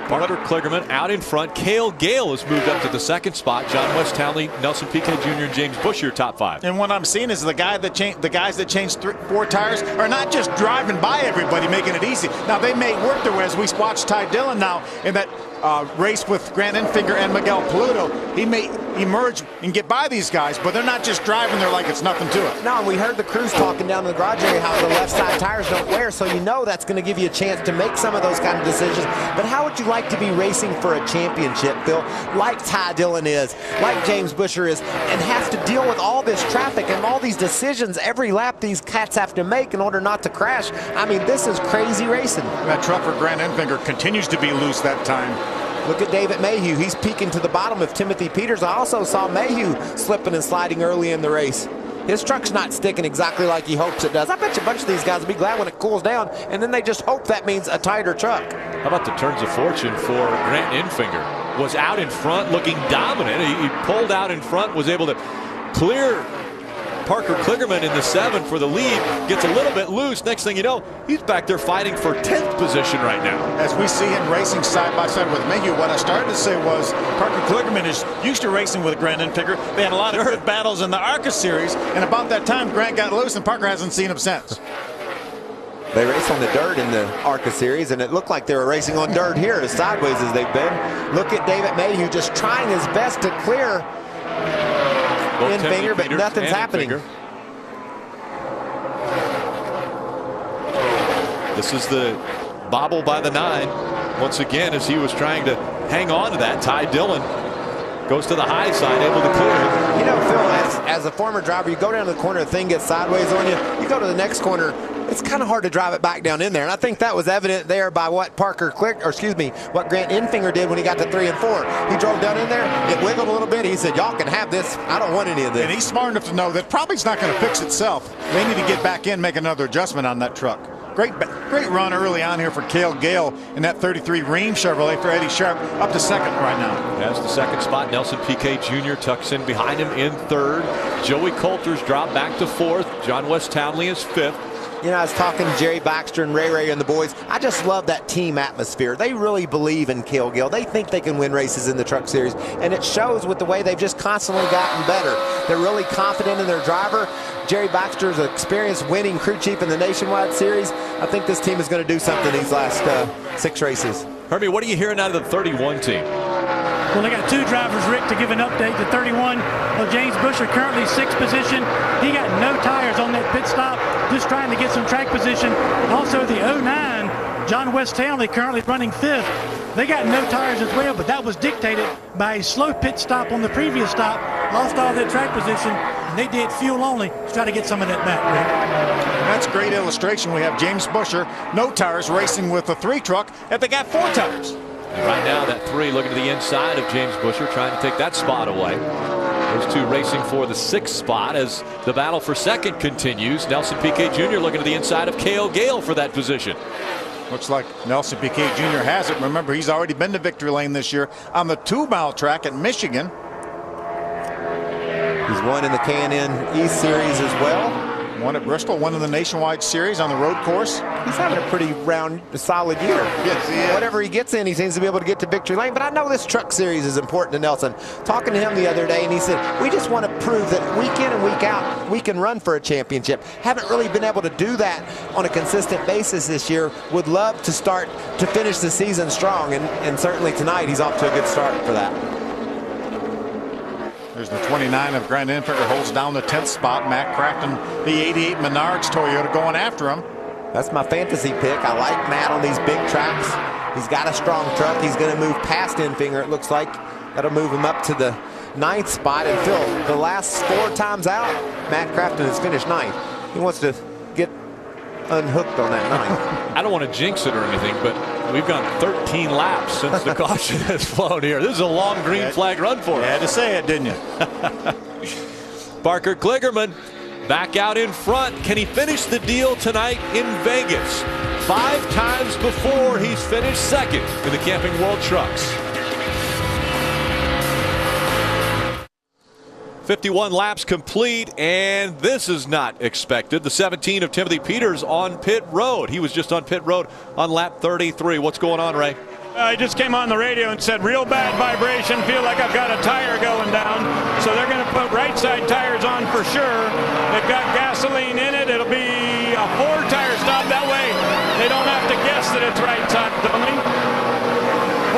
Parker Kligerman out in front. Cale Gale has moved up to the 2nd spot. John West Townley, Nelson Piquet Jr., and James Buescher top 5. And what I'm seeing is the guys that changed 4 tires are not just driving by everybody, making it easy. Now they may work their way, as we watch Ty Dillon now in that race with Grant Enfinger and Miguel Paludo. He may emerge and get by these guys, but they're not just driving there like it's nothing to it. No, we heard the crews talking down in the garage area how the left side tires don't wear, so you know that's going to give you a chance to make some of those kind of decisions. But how would you like to be racing for a championship, Phil? Like Ty Dillon is, like James Buescher is, and have to deal with all this traffic and all these decisions every lap these cats have to make in order not to crash. I mean, this is crazy racing. That truck for Grant Enfinger continues to be loose that time. Look at David Mayhew. He's peeking to the bottom of Timothy Peters. I also saw Mayhew slipping and sliding early in the race. His truck's not sticking exactly like he hopes it does. I bet you a bunch of these guys will be glad when it cools down, and then they just hope that means a tighter truck. How about the turns of fortune for Grant Enfinger? Was out in front looking dominant. He pulled out in front, was able to clear Parker Kligerman in the 7 for the lead. Gets a little bit loose. Next thing you know, he's back there fighting for 10th position right now. As we see him racing side by side with Mayhew, what I started to say was Parker Kligerman is used to racing with Grant Enfinger. They had a lot of good battles in the ARCA series, and about that time Grant got loose and Parker hasn't seen him since. They raced on the dirt in the ARCA series, and it looked like they were racing on dirt here, as sideways as they've been. Look at David Mayhew just trying his best to clear Enfinger, but nothing's happening. This is the bobble by the 9. Once again, as he was trying to hang on to that, Ty Dillon goes to the high side, able to clear it. You know, Phil, as a former driver, you go down to the corner, the thing gets sideways on you. You go to the next corner, it's kind of hard to drive it back down in there. And I think that was evident there by what what Grant Enfinger did when he got to 3 and 4. He drove down in there, it wiggled a little bit. He said, y'all can have this. I don't want any of this. And he's smart enough to know that probably it's not going to fix itself. They need to get back in, make another adjustment on that truck. Great run early on here for Cale Gale in that 33 Ream Chevrolet for Eddie Sharp, up to 2nd right now. Has the 2nd spot. Nelson Piquet Jr. tucks in behind him in 3rd. Joey Coulter's dropped back to 4th. John West Townley is 5th. You know, I was talking to Jerry Baxter and Ray and the boys. I just love that team atmosphere. They really believe in Cale Gill. They think they can win races in the Truck Series, and it shows with the way they've just constantly gotten better. They're really confident in their driver. Jerry Baxter is an experienced winning crew chief in the Nationwide Series. I think this team is going to do something these last 6 races. Herbie, what are you hearing out of the 31 team? Well, they got 2 drivers, Rick, to give an update. The 31, James Busher, currently 6th position. He got no tires on that pit stop, just trying to get some track position. Also, the 09, John West Townley, currently running 5th. They got no tires as well, but that was dictated by a slow pit stop on the previous stop. Lost all their track position, and they did fuel only to try to get some of that back, Rick. That's a great illustration. We have James Busher, no tires, racing with the 3 truck, and they got 4 tires. And right now, that 3 looking to the inside of James Busher, trying to take that spot away. Those 2 racing for the 6th spot as the battle for 2nd continues. Nelson Piquet Jr. looking to the inside of Cale Gill for that position. Looks like Nelson Piquet Jr. has it. Remember, he's already been to victory lane this year on the 2-mile track at Michigan. He's won in the K&N East Series as well. Won at Bristol, won in the Nationwide Series on the road course. He's having a pretty solid year. Yes, he is. Whatever he gets in, he seems to be able to get to victory lane. But I know this Truck Series is important to Nelson. Talking to him the other day, and he said, we just want to prove that week in and week out, we can run for a championship. Haven't really been able to do that on a consistent basis this year. Would love to start to finish the season strong, and certainly tonight he's off to a good start for that. There's the 29 of Grant Enfinger, holds down the 10th spot. Matt Crafton, the 88 Menards Toyota, going after him. That's my fantasy pick. I like Matt on these big tracks. He's got a strong truck. He's going to move past Enfinger, it looks like. That'll move him up to the 9th spot. And Phil, the last 4 times out, Matt Crafton has finished 9th. He wants to get unhooked on that 9th. I don't want to jinx it or anything, but we've gone 13 laps since the caution has flown here. This is a long green flag run for us. You had to say it, didn't you? Parker Kligerman back out in front. Can he finish the deal tonight in Vegas? 5 times before he's finished 2nd in the Camping World Trucks. 51 laps complete, and this is not expected. The 17 of Timothy Peters on pit road. He was just on pit road on lap 33. What's going on, Ray? I just came on the radio and said, real bad vibration, feel like I've got a tire going down. So they're going to put right side tires on for sure. They've got gasoline in it. It'll be a 4-tire stop. That way they don't have to guess that it's right side only.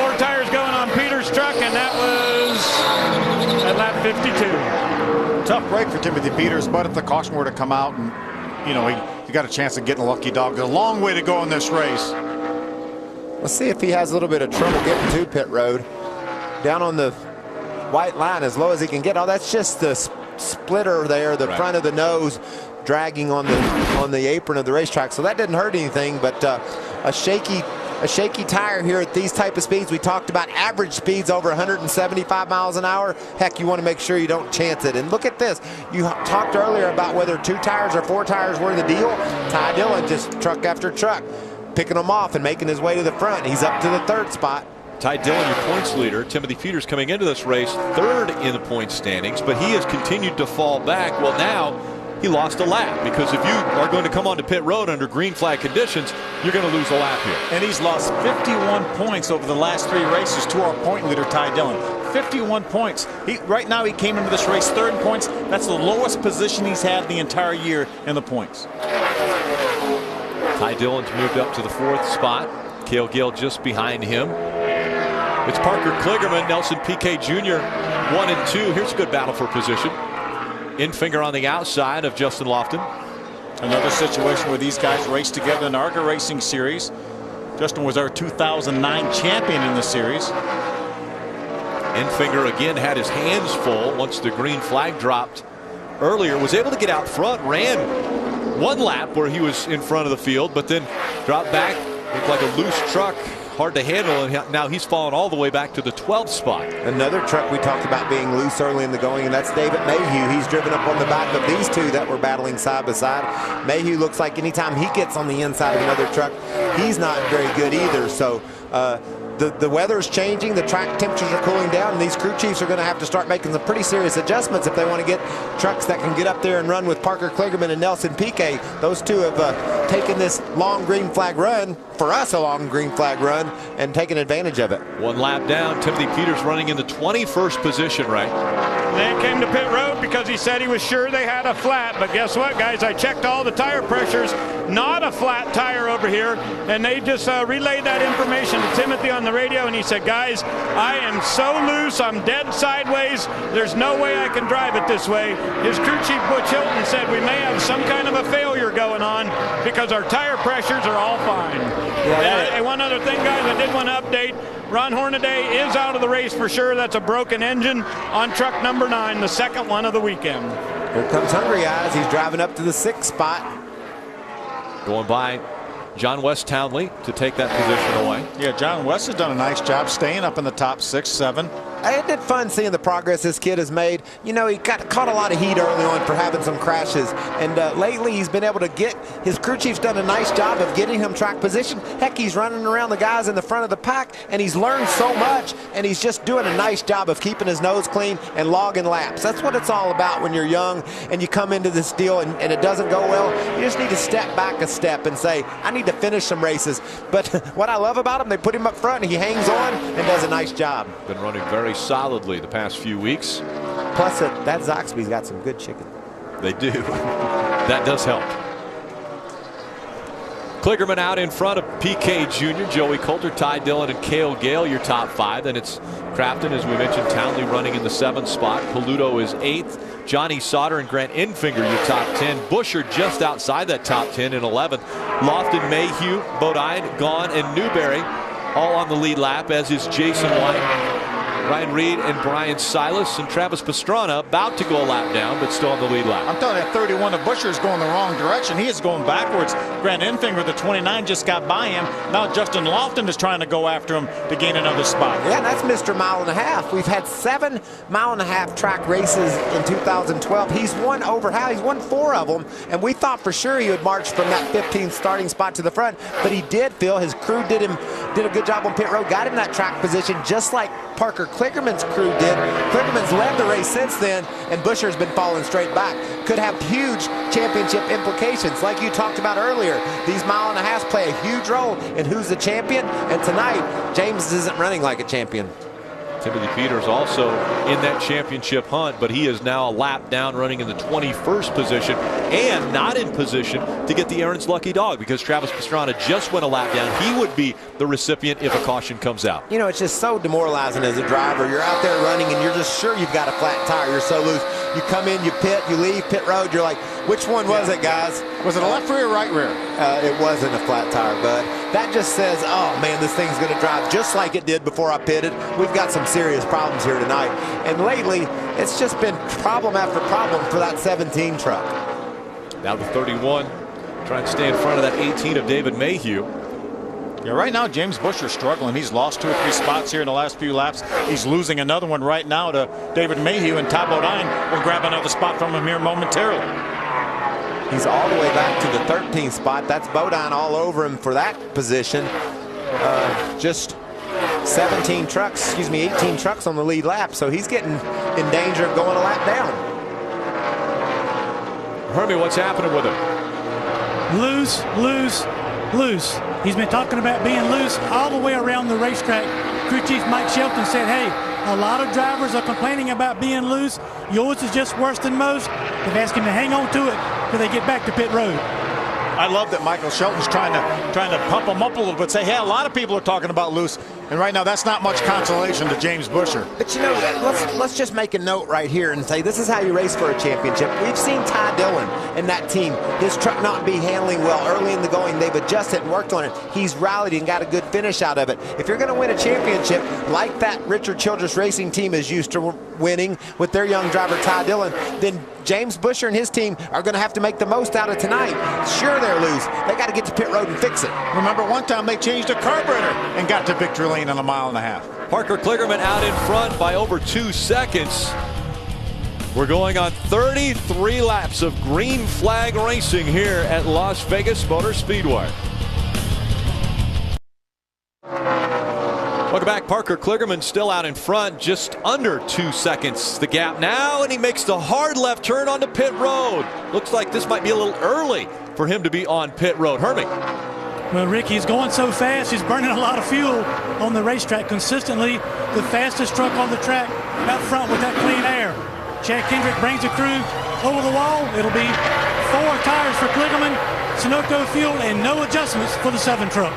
4 tires going on Peter's truck, and that was at lap 52. Tough break for Timothy Peters, but if the caution were to come out, and you know, he got a chance of getting a lucky dog. There's a long way to go in this race. Let's see if he has a little bit of trouble getting to pit road. Down on the white line as low as he can get. Oh, that's just the splitter there, the front of the nose dragging on the apron of the racetrack. So that didn't hurt anything, but a shaky tire here at these type of speeds. We talked about average speeds over 175 miles an hour. Heck, you want to make sure you don't chance it. And look at this. You talked earlier about whether 2 tires or 4 tires were the deal. Ty Dillon just truck after truck, picking them off and making his way to the front. He's up to the 3rd spot. Ty Dillon, your points leader. Timothy Peters coming into this race 3rd in the points standings, but he has continued to fall back. Well, now he lost a lap, because if you are going to come onto pit road under green flag conditions, you're going to lose a lap here. And he's lost 51 points over the last 3 races to our point leader, Ty Dillon. 51 points. Right now he came into this race 3rd in points. That's the lowest position he's had the entire year in the points. Ty Dillon's moved up to the 4th spot. Cale Gill just behind him. It's Parker Kligerman, Nelson Piquet Jr. 1 and 2. Here's a good battle for position. Enfinger on the outside of Justin Lofton. Another situation where these guys raced together in the ARCA Racing Series. Justin was our 2009 champion in the series. Enfinger again had his hands full once the green flag dropped earlier. Was able to get out front, ran 1 lap where he was in front of the field, but then dropped back. Looked like a loose truck, hard to handle, and now he's fallen all the way back to the 12th spot. Another truck we talked about being loose early in the going, and that's David Mayhew. He's driven up on the back of these 2 that were battling side by side. Mayhew looks like anytime he gets on the inside of another truck, he's not very good either. So The weather's changing, the track temperatures are cooling down, and these crew chiefs are going to have to start making some pretty serious adjustments if they want to get trucks that can get up there and run with Parker Kligerman and Nelson Piquet. Those two have taken this long green flag run, for us a long green flag run, and taken advantage of it. One lap down, Timothy Peters running in the 21st position, right? They came to pit road because he said he was sure they had a flat, but guess what, guys? I checked all the tire pressures, not a flat tire over here, and they just relayed that information to Timothy on the radio, and he said, guys, I am so loose, I'm dead sideways, there's no way I can drive it this way. His crew chief Butch Hilton said we may have some kind of a failure going on because our tire pressures are all fine. And one other thing, guys, I did want to update. Ron Hornaday is out of the race for sure. That's a broken engine on truck number 9, the second one of the weekend. Here comes Hungry Eyes. He's driving up to the 6th spot. Going by John West Townley to take that position away. Yeah, John West has done a nice job staying up in the top 6, 7. It did fun seeing the progress this kid has made. You know, he caught a lot of heat early on for having some crashes. And lately he's been able to get, his crew chief's done a nice job of getting him track position. Heck, he's running around the guys in the front of the pack, and he's learned so much, and he's just doing a nice job of keeping his nose clean and logging laps. That's what it's all about when you're young and you come into this deal and it doesn't go well. You just need to step back a step and say, I need to finish some races. But what I love about him, they put him up front and he hangs on and does a nice job. Been running very solidly the past few weeks. Plus, that Zaxby's got some good chicken. They do. That does help. Kligerman out in front of PK Jr., Joey Coulter, Ty Dillon, and Cale Gale, your top 5. Then it's Crafton, as we mentioned, Townley running in the 7th spot. Paludo is 8th. Johnny Sauter and Grant Enfinger, your top 10. Busher just outside that top 10 in 11th. Lofton, Mayhew, Bodine, Gaughan, and Newberry all on the lead lap, as is Jason White, Ryan Reed, and Brian Silas, and Travis Pastrana about to go a lap down, but still on the lead lap. I'm telling you, 31 of Busher is going the wrong direction. He is going backwards. Grant Enfinger, the 29, just got by him. Now Justin Lofton is trying to go after him to gain another spot. Yeah, that's Mr. Mile and a Half. We've had 7 mile-and-a-half track races in 2012. He's won he's won 4 of them, and we thought for sure he would march from that 15th starting spot to the front, but he did, Phil. His crew did a good job on pit road, got him that track position just like Parker Kligerman's crew did. Kligerman's led the race since then, and Busher's been falling straight back. Could have huge championship implications. Like you talked about earlier, these mile-and-a-halves play a huge role in who's the champion, and tonight, James isn't running like a champion. Timothy Peters also in that championship hunt, but he is now a lap down, running in the 21st position and not in position to get the Aaron's lucky dog, because Travis Pastrana just went a lap down. He would be the recipient if a caution comes out. You know, it's just so demoralizing as a driver. You're out there running and you're just sure you've got a flat tire. You're so loose. You come in, you pit, you leave pit road. You're like, which one was it, guys? Was it a left rear or right rear? It wasn't a flat tire, bud. That just says, oh man, this thing's going to drive just like it did before I pitted. We've got some serious problems here tonight. And lately, it's just been problem after problem for that 17 truck. Now the 31 trying to stay in front of that 18 of David Mayhew. Yeah, right now James Busher's struggling. He's lost 2 or 3 spots here in the last few laps. He's losing another one right now to David Mayhew, and Ty Bodine will grab another spot from him here momentarily. He's all the way back to the 13th spot. That's Bodine all over him for that position. Just 18 trucks on the lead lap, so he's getting in danger of going a lap down. Hermie, what's happening with him? Loose, loose, loose. He's been talking about being loose all the way around the racetrack. Crew Chief Mike Shelton said, hey, a lot of drivers are complaining about being loose. Yours is just worse than most. They've asked him to hang on to it till they get back to pit road. I love that Michael Shelton's trying to pump him up a little bit, say, hey, a lot of people are talking about loose, and right now that's not much consolation to James Busher. But you know, let's just make a note right here and say this is how you race for a championship. We've seen Ty Dillon and that team, his truck not be handling well early in the going. They've adjusted and worked on it. He's rallied and got a good finish out of it. If you're going to win a championship like that Richard Childress Racing team is used to winning with their young driver Ty Dillon, then James Busher and his team are going to have to make the most out of tonight. Sure, they're loose. They got to get to pit road and fix it. Remember one time they changed a carburetor and got to victory lane in a mile and a half. Parker Kligerman out in front by over 2 seconds. We're going on 33 laps of green flag racing here at Las Vegas Motor Speedway. Welcome back. Parker Kligerman still out in front, just under 2 seconds the gap now, and he makes the hard left turn onto pit road. Looks like this might be a little early for him to be on pit road. Hermie. Well, Rick, he's going so fast, he's burning a lot of fuel on the racetrack consistently. The fastest truck on the track out front with that clean air. Chad Kendrick brings the crew over the wall. It'll be 4 tires for Kligerman, Sunoco fuel, and no adjustments for the 7 truck.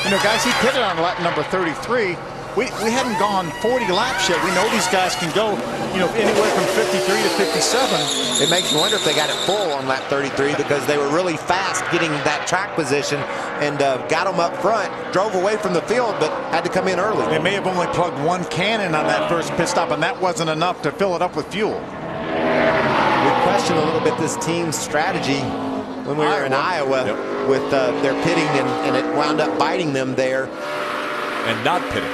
You know, guys, he pitted on lap number 33. We hadn't gone 40 laps yet. We know these guys can go, you know, anywhere from 53 to 57. It makes you wonder if they got it full on lap 33 because they were really fast getting that track position and got them up front, drove away from the field, but had to come in early. They may have only plugged 1 cannon on that first pit stop, and that wasn't enough to fill it up with fuel. We questioned a little bit this team's strategy when we were in Iowa with their pitting, and it wound up biting them there. And not pitting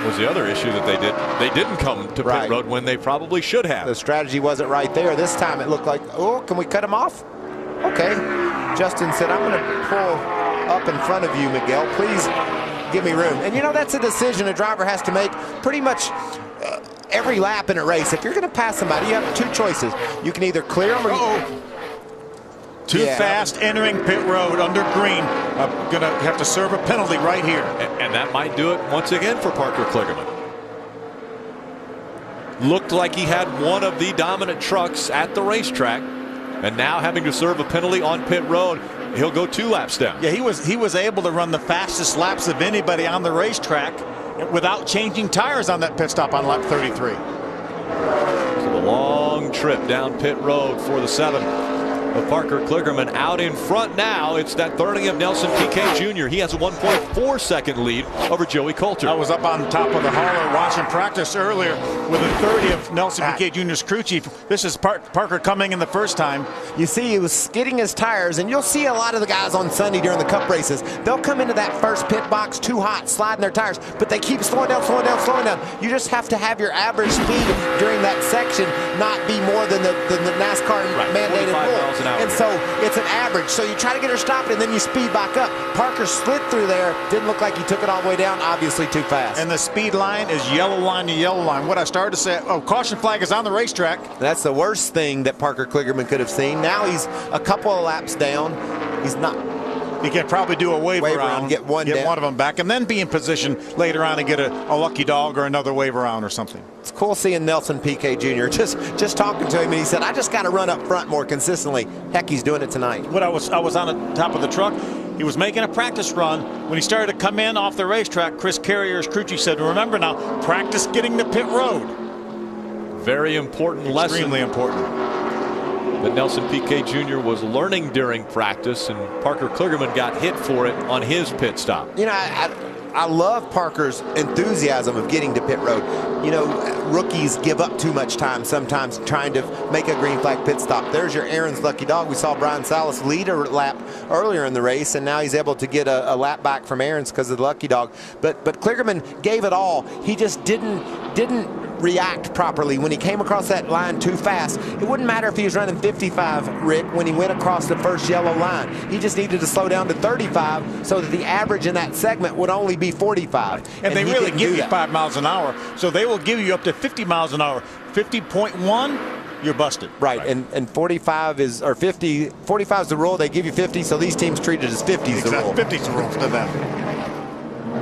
was the other issue that they didn't come to pit road when they probably should have. The strategy wasn't right there. This time it looked like, oh, can we cut him off? Okay. Justin said, I'm going to pull up in front of you, Miguel. Please give me room. And you know, that's a decision a driver has to make pretty much every lap in a race. If you're going to pass somebody, you have 2 choices. You can either clear them or Too fast entering pit road under green. Going to have to serve a penalty right here. And that might do it once again for Parker Kligerman. Looked like he had one of the dominant trucks at the racetrack, and now having to serve a penalty on pit road, he'll go 2 laps down. Yeah, he was able to run the fastest laps of anybody on the racetrack without changing tires on that pit stop on lap 33. So the long trip down pit road for the 7 of Parker Kligerman out in front now. It's that 30 of Nelson Piquet Jr. He has a 1.4 second lead over Joey Coulter. I was up on top of the hauler watching practice earlier with a 30 of Nelson Piquet Jr.'s crew chief. This is Parker coming in the first time. You see, he was skidding his tires, and you'll see a lot of the guys on Sunday during the Cup races. They'll come into that first pit box too hot, sliding their tires, but they keep slowing down, slowing down, slowing down. You just have to have your average speed during that section not be more than the NASCAR mandated rule. And so it's an average. So you try to get her stopped, and then you speed back up. Parker slid through there. Didn't look like he took it all the way down. Obviously too fast. And the speed line is yellow line to yellow line. What I started to say, oh, caution flag is on the racetrack. That's the worst thing that Parker Kligerman could have seen. Now he's a couple of laps down. He's not. He can probably do a wave around, get one of them back, and then be in position later on and get a lucky dog or another wave around or something. It's cool seeing Nelson Piquet Jr. Just talking to him, and he said, I just got to run up front more consistently. Heck, he's doing it tonight. When I was on the top of the truck, he was making a practice run. When he started to come in off the racetrack, Chris Carrier's crew chief said, remember now, practice getting to pit road. Very important lesson. Extremely important. That Nelson Piquet Jr. was learning during practice, and Parker Kligerman got hit for it on his pit stop. You know, I love Parker's enthusiasm of getting to pit road. You know, rookies give up too much time sometimes trying to make a green flag pit stop. There's your Aaron's lucky dog. We saw Brian Salas lead a lap earlier in the race, and now he's able to get a lap back from Aaron's because of the lucky dog. But Kligerman gave it all. He just didn't react properly when he came across that line too fast. It wouldn't matter if he was running 55, Rick, when he went across the first yellow line. He just needed to slow down to 35 so that the average in that segment would only be 45. And they really give you 5 miles an hour, so they will give you up to 50 miles an hour. 50.1, you're busted. Right. And 45 is, or 50, 45 is the rule. They give you 50, so these teams treat it as 50 is the rule. 50 is the rule to them.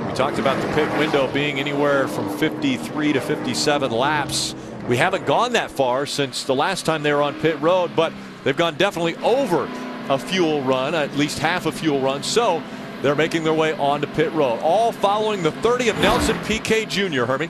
We talked about the pit window being anywhere from 53 to 57 laps. We haven't gone that far since the last time they were on pit road, but they've gone definitely over a fuel run, at least half a fuel run. So they're making their way onto pit road, all following the 30 of Nelson Piquet Jr. Hermie.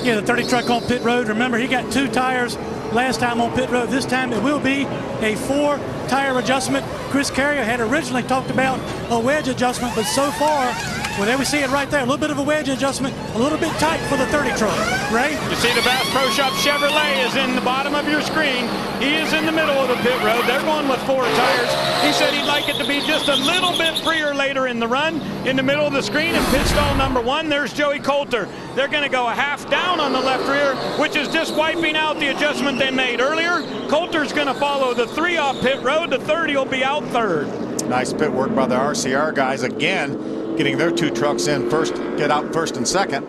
Yeah, the 30 truck on pit road. Remember, he got 2 tires last time on pit road. This time it will be a 4-tire adjustment. Chris Carrier had originally talked about a wedge adjustment, but so far, well, there we see it right there. A little bit of a wedge adjustment, a little bit tight for the 30 truck. Ray? You see the Bass Pro Shop Chevrolet is in the bottom of your screen. He is in the middle of the pit road. They're going with 4 tires. He said he'd like it to be just a little bit freer later in the run. In the middle of the screen in pit stall number 1, there's Joey Coulter. They're going to go a half down on the left rear, which is just wiping out the adjustment they made earlier. Coulter's going to follow the 3 off pit road. The 30 will be out third. Nice pit work by the RCR guys again, getting their 2 trucks in first, get out first and second.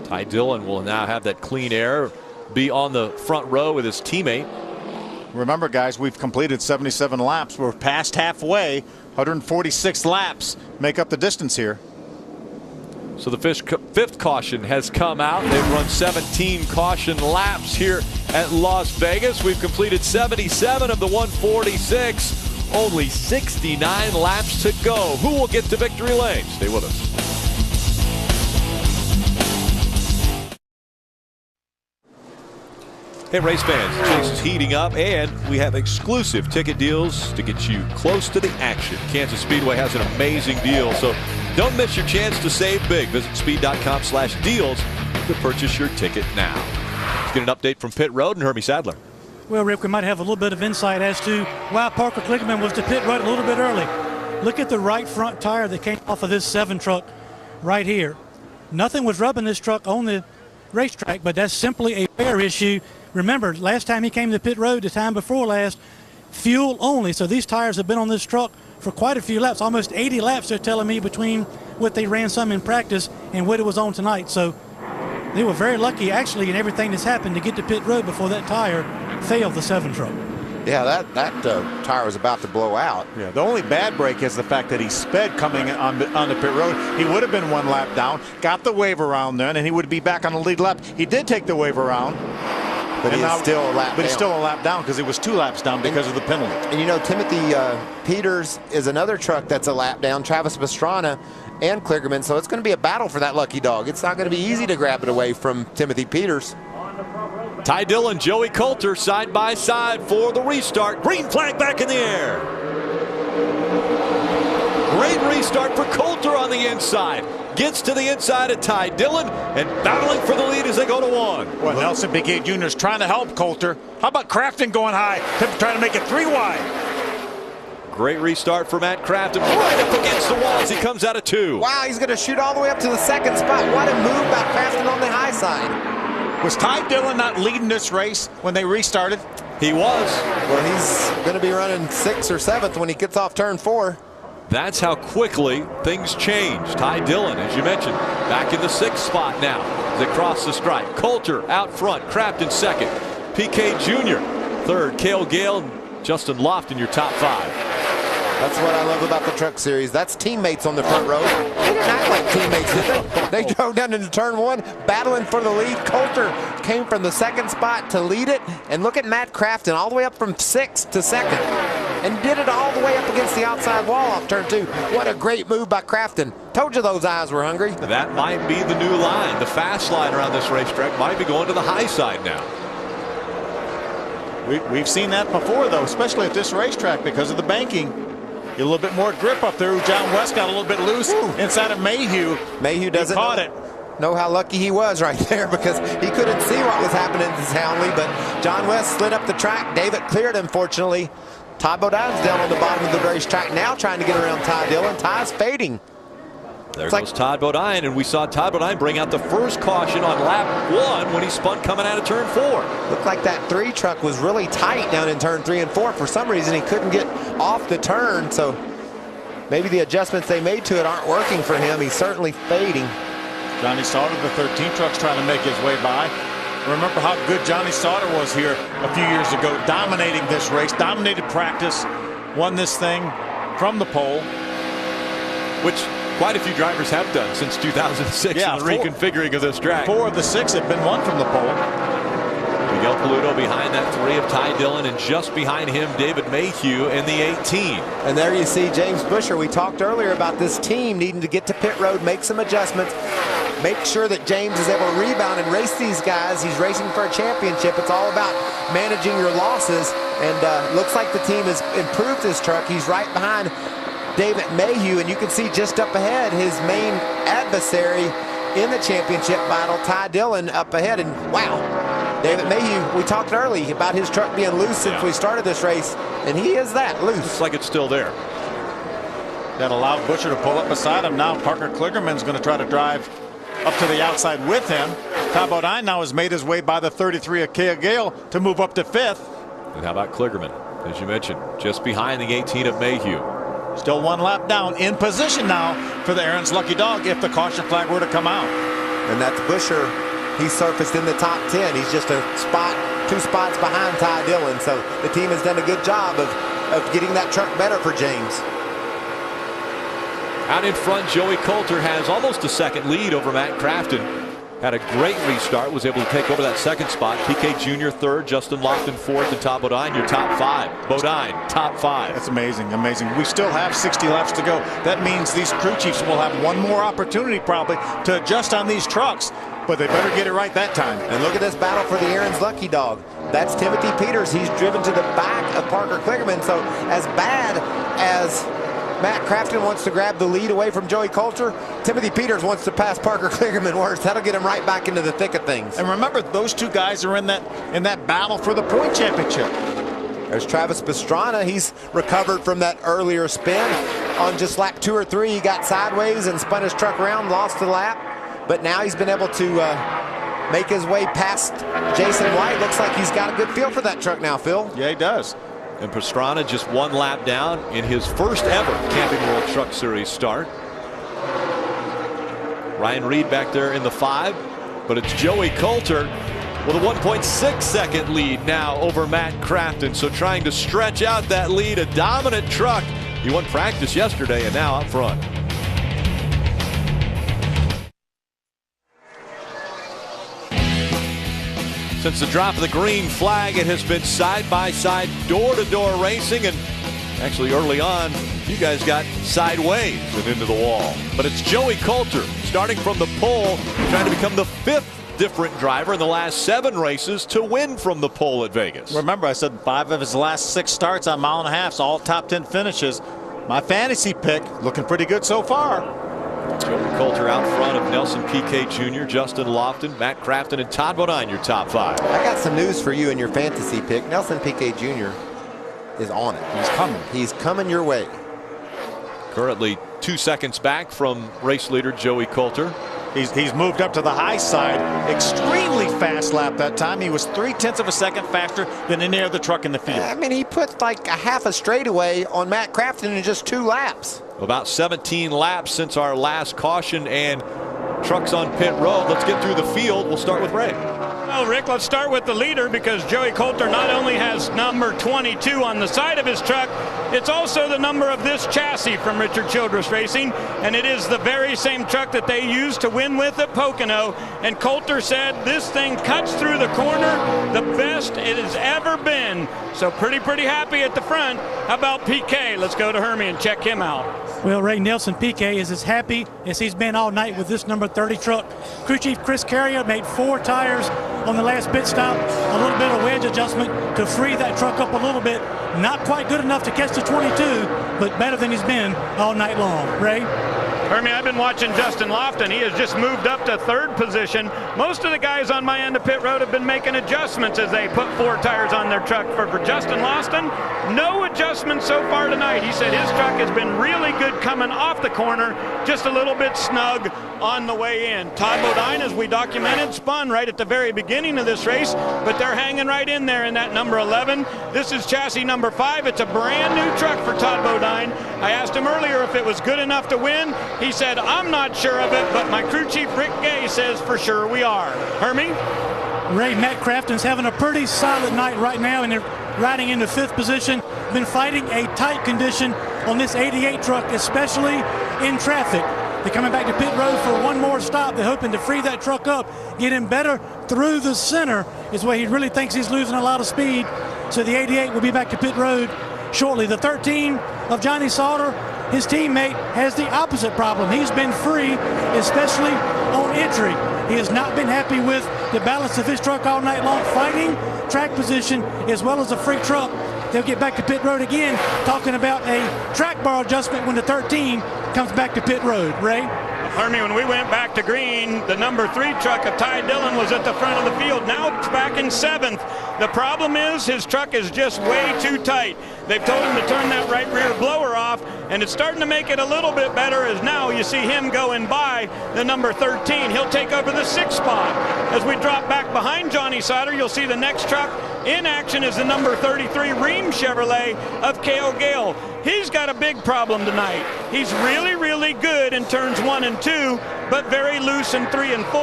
Ty Dillon will now have that clean air, be on the front row with his teammate. Remember, guys, we've completed 77 laps. We're past halfway. 146 laps make up the distance here. So the fifth caution has come out. They've run 17 caution laps here at Las Vegas. We've completed 77 of the 146. Only 69 laps to go. Who will get to victory lane? Stay with us. Hey, race fans, the chase is heating up, and we have exclusive ticket deals to get you close to the action. Kansas Speedway has an amazing deal, so don't miss your chance to save big. Visit speed.com/deals to purchase your ticket now. Let's get an update from pit road and Hermie Sadler. Well, Rick, we might have a little bit of insight as to why Parker Kligerman was to pit road a little bit early. Look at the right front tire that came off of this 7 truck right here. Nothing was rubbing this truck on the racetrack, but that's simply a wear issue. Remember, last time he came to pit road, the time before last, fuel only. So these tires have been on this truck for quite a few laps, almost 80 laps, they're telling me, between what they ran some in practice and what it was on tonight. So they were very lucky, actually, in everything that's happened to get to pit road before that tire failed the 7 truck. Yeah, that tire was about to blow out. Yeah, the only bad break is the fact that he sped coming on the pit road. He would have been 1 lap down, got the wave around then, and he would be back on the lead lap. He did take the wave around. But he's still a lap down. But he's still a lap down because he was 2 laps down because of the penalty. And you know, Timothy Peters is another truck that's a lap down. Travis Pastrana and Kligerman. So it's going to be a battle for that lucky dog. It's not going to be easy to grab it away from Timothy Peters. Ty Dillon, Joey Coulter side by side for the restart. Green flag back in the air. Great restart for Coulter on the inside. Gets to the inside of Ty Dillon and battling for the lead as they go to 1. Well, Nelson Piquet Jr. is trying to help Coulter. How about Crafton going high, trying to make it 3 wide? Great restart for Matt Crafton, right up against the wall as he comes out of 2. Wow, he's going to shoot all the way up to the 2nd spot. What a move by Crafton on the high side. Was Ty Dillon not leading this race when they restarted? He was. Well, he's going to be running 6th or 7th when he gets off turn 4. That's how quickly things change. Ty Dillon, as you mentioned, back in the 6th spot now as they cross the stripe. Coulter out front, Crafton 2nd. Piquet Jr. 3rd. Cale Gale and Justin Lofton your top 5. That's what I love about the Truck Series. That's teammates on the front row. They didn't act like teammates, did they? They drove down into turn 1, battling for the lead. Coulter came from the 2nd spot to lead it. And look at Matt Crafton, all the way up from 6th to 2nd. And did it all the way up against the outside wall off turn 2. What a great move by Crafton. Told you those eyes were hungry. That might be the new line. The fast line around this racetrack might be going to the high side now. We've seen that before, though, especially at this racetrack because of the banking. Get a little bit more grip up there. John West got a little bit loose inside of Mayhew. Mayhew doesn't caught it. Know how lucky he was right there because he couldn't see what was happening to Townley, but John West slid up the track. David cleared, unfortunately. Ty Bodine's down on the bottom of the racetrack now trying to get around Ty Dillon. Ty's fading. There goes Todd Bodine, and we saw Todd Bodine bring out the first caution on lap 1 when he spun coming out of turn 4. Looked like that 3 truck was really tight down in turn 3 and 4. For some reason, he couldn't get off the turn, so maybe the adjustments they made to it aren't working for him. He's certainly fading. Johnny Sauter, the 13 truck's trying to make his way by. Remember how good Johnny Sauter was here a few years ago, dominating this race, dominated practice, won this thing from the pole. Which quite a few drivers have done since 2006 in the reconfiguring of this track. 4 of the 6 have been won from the pole. Miguel Paludo behind that 3 of Ty Dillon, and just behind him David Mayhew in the 18. And there you see James Busher. We talked earlier about this team needing to get to pit road, make some adjustments, make sure that James is able to rebound and race these guys. He's racing for a championship. It's all about managing your losses, and looks like the team has improved his truck. He's right behind David Mayhew, and you can see just up ahead his main adversary in the championship battle, Ty Dillon, up ahead. And wow, David Mayhew, we talked early about his truck being loose since we started this race, and he is that loose. Looks like it's still there. That allowed Butcher to pull up beside him. Now Parker Kligerman's going to try to drive up to the outside with him. Ty Bodine now has made his way by the 33 of Cale Gale to move up to 5th. And how about Kligerman? As you mentioned, just behind the 18 of Mayhew. Still 1 lap down, in position now for the Aaron's Lucky Dog if the caution flag were to come out. And that's Buescher. He surfaced in the top 10. He's just a spot, 2 spots behind Ty Dillon. So the team has done a good job of getting that truck better for James. Out in front, Joey Coulter has almost a second lead over Matt Crafton. Had a great restart, was able to take over that second spot. PK Jr. third, Justin Lofton fourth, and Todd Bodine your top 5. Bodine, top 5. That's amazing, amazing. We still have 60 laps to go. That means these crew chiefs will have one more opportunity probably to adjust on these trucks, but they better get it right that time. And look at this battle for the Aaron's Lucky Dog. That's Timothy Peters. He's driven to the back of Parker Kligerman. So as bad as Matt Crafton wants to grab the lead away from Joey Coulter, Timothy Peters wants to pass Parker Kligerman worse. That'll get him right back into the thick of things. And remember, those 2 guys are in that battle for the point championship. There's Travis Pastrana. He's recovered from that earlier spin. On just lap 2 or 3, he got sideways and spun his truck around, lost the lap. But now he's been able to make his way past Jason White. Looks like he's got a good feel for that truck now, Phil. Yeah, he does. And Pastrana just 1 lap down in his first ever Camping World Truck Series start. Ryan Reed back there in the 5, but it's Joey Coulter with a 1.6 second lead now over Matt Crafton. So trying to stretch out that lead, a dominant truck. He won practice yesterday and now up front. Since the drop of the green flag, it has been side-by-side, door-to-door racing, and actually early on, you guys got sideways and into the wall. But it's Joey Coulter starting from the pole, trying to become the 5th different driver in the last 7 races to win from the pole at Vegas. Remember, I said 5 of his last 6 starts on mile and a half, all top 10 finishes. My fantasy pick looking pretty good so far. Joey Coulter out front of Nelson Piquet Jr., Justin Lofton, Matt Crafton, and Todd Bodine your top 5. I got some news for you in your fantasy pick. Nelson Piquet Jr. is on it. He's coming. He's coming your way. Currently 2 seconds back from race leader Joey Coulter. He's moved up to the high side. Extremely fast lap that time. He was 0.3 of a second faster than any other truck in the field. I mean, he put like a half a straightaway on Matt Crafton in just 2 laps. About 17 laps since our last caution and trucks on pit road. Let's get through the field. We'll start with Ray. Well, Rick, let's start with the leader because Joey Coulter not only has number 22 on the side of his truck, it's also the number of this chassis from Richard Childress Racing, and it is the very same truck that they used to win with at Pocono. And Coulter said this thing cuts through the corner the best it has ever been. So pretty happy at the front. How about Piquet? Let's go to Hermie and check him out. Well, Ray, Nelson Piquet is as happy as he's been all night with this number 30 truck. Crew Chief Chris Carrier made 4 tires on the last pit stop. A little bit of wedge adjustment to free that truck up a little bit. Not quite good enough to catch the 22, but better than he's been all night long. Ray? Hermie, I've been watching Justin Lofton. He has just moved up to 3rd position. Most of the guys on my end of pit road have been making adjustments as they put 4 tires on their truck. For Justin Lofton, no adjustments so far tonight. He said his truck has been really good coming off the corner, just a little bit snug on the way in. Todd Bodine, as we documented, spun right at the very beginning of this race, but they're hanging right in there in that number 11. This is chassis number 5. It's a brand new truck for Todd Bodine. I asked him earlier if it was good enough to win. He said, I'm not sure of it, but my crew chief Rick Gay says for sure we are. Hermie? Ray, Matt Crafton's having a pretty solid night right now, and they're riding into 5th position. Been fighting a tight condition on this 88 truck, especially in traffic. They're coming back to pit road for one more stop. They're hoping to free that truck up, get him better through the center is where he really thinks he's losing a lot of speed. So the 88 will be back to pit road shortly. The 13 of Johnny Sauter, his teammate, has the opposite problem. He's been free, especially on entry. He has not been happy with the balance of his truck all night long, fighting track position as well as a free truck. They'll get back to pit road again, talking about a track bar adjustment when the 13 comes back to pit road. Ray? Hermie, when we went back to green, the number 3 truck of Ty Dillon was at the front of the field. Now it's back in 7th. The problem is his truck is just way too tight. They've told him to turn that right rear blower off, and it's starting to make it a little bit better as now you see him going by the number 13. He'll take over the 6th spot. As we drop back behind Johnny Sauter, you'll see the next truck in action is the number 33 Ream Chevrolet of Cale Gale. He's got a big problem tonight. He's really, really good in turns 1 and 2, but very loose in 3 and 4.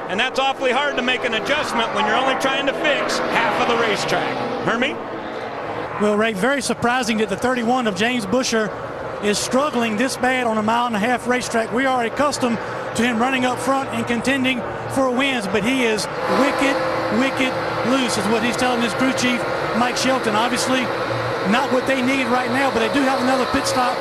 And that's awfully hard to make an adjustment when you're only trying to fix half of the racetrack. Hermie? Well, Ray, very surprising that the 31 of James Busher is struggling this bad on a 1.5-mile racetrack. We are accustomed to him running up front and contending for wins, but he is wicked loose is what he's telling his crew chief, Mike Shelton. Obviously, not what they need right now, but they do have another pit stop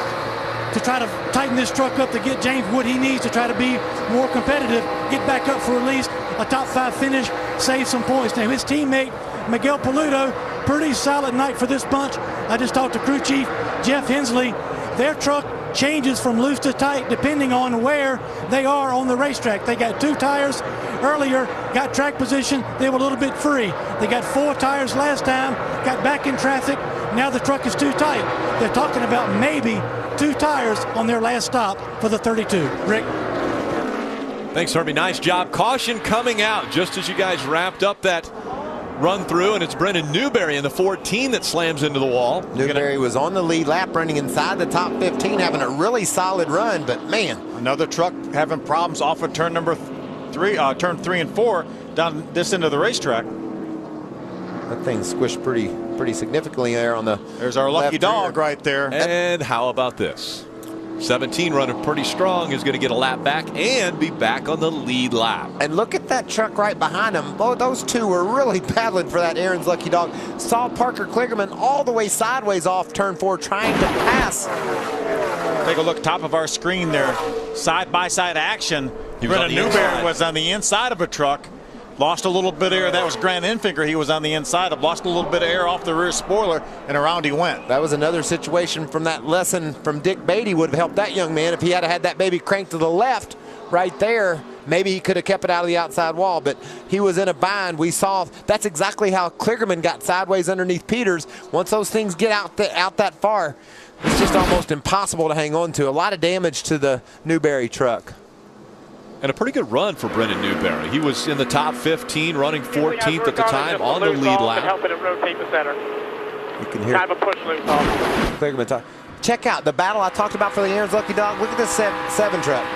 to try to tighten this truck up to get James what he needs to try to be more competitive, get back up for at least a top 5 finish, save some points. Now, his teammate, Miguel Paludo, pretty solid night for this bunch. I just talked to crew chief Jeff Hensley. Their truck changes from loose to tight depending on where they are on the racetrack. They got 2 tires earlier, got track position, they were a little bit free. They got 4 tires last time, got back in traffic, now the truck is too tight. They're talking about maybe 2 tires on their last stop for the 32. Rick? Thanks, Herbie. Nice job. Caution coming out just as you guys wrapped up that run through, and it's Brendan Newberry in the 14 that slams into the wall. Newberry was on the lead lap, running inside the top 15, having a really solid run, but man. Another truck having problems off of turn number 3, turn 3 and 4 down this end of the racetrack. That thing squished pretty significantly there on the There's our lucky dog right there. And how about this? 17 running pretty strong is going to get a lap back and be back on the lead lap. And look at that truck right behind him. Oh, those two were really battling for that Aaron's lucky dog. Saw Parker Kligerman all the way sideways off turn 4 trying to pass. Take a look top of our screen there. Side-by-side action. Brendan Newberry was on the inside of a truck. Lost a little bit of air. That was Grant Enfinger. He was on the inside. Lost a little bit of air off the rear spoiler, and around he went. That was another situation from that lesson from Dick Beatty would have helped that young man if he had had that baby cranked to the left right there. Maybe he could have kept it out of the outside wall, but he was in a bind. We saw that's exactly how Kligerman got sideways underneath Peters. Once those things get out that far, it's just almost impossible to hang on to. A lot of damage to the Newberry truck. And a pretty good run for Brendan Newberry. He was in the top 15, running 14th at the time on the lead lap. Helping him rotate the center. You can hear kind of a push loop off. Kligerman talk. Check out the battle I talked about for the Aaron's Lucky Dog. Look at this 7 truck.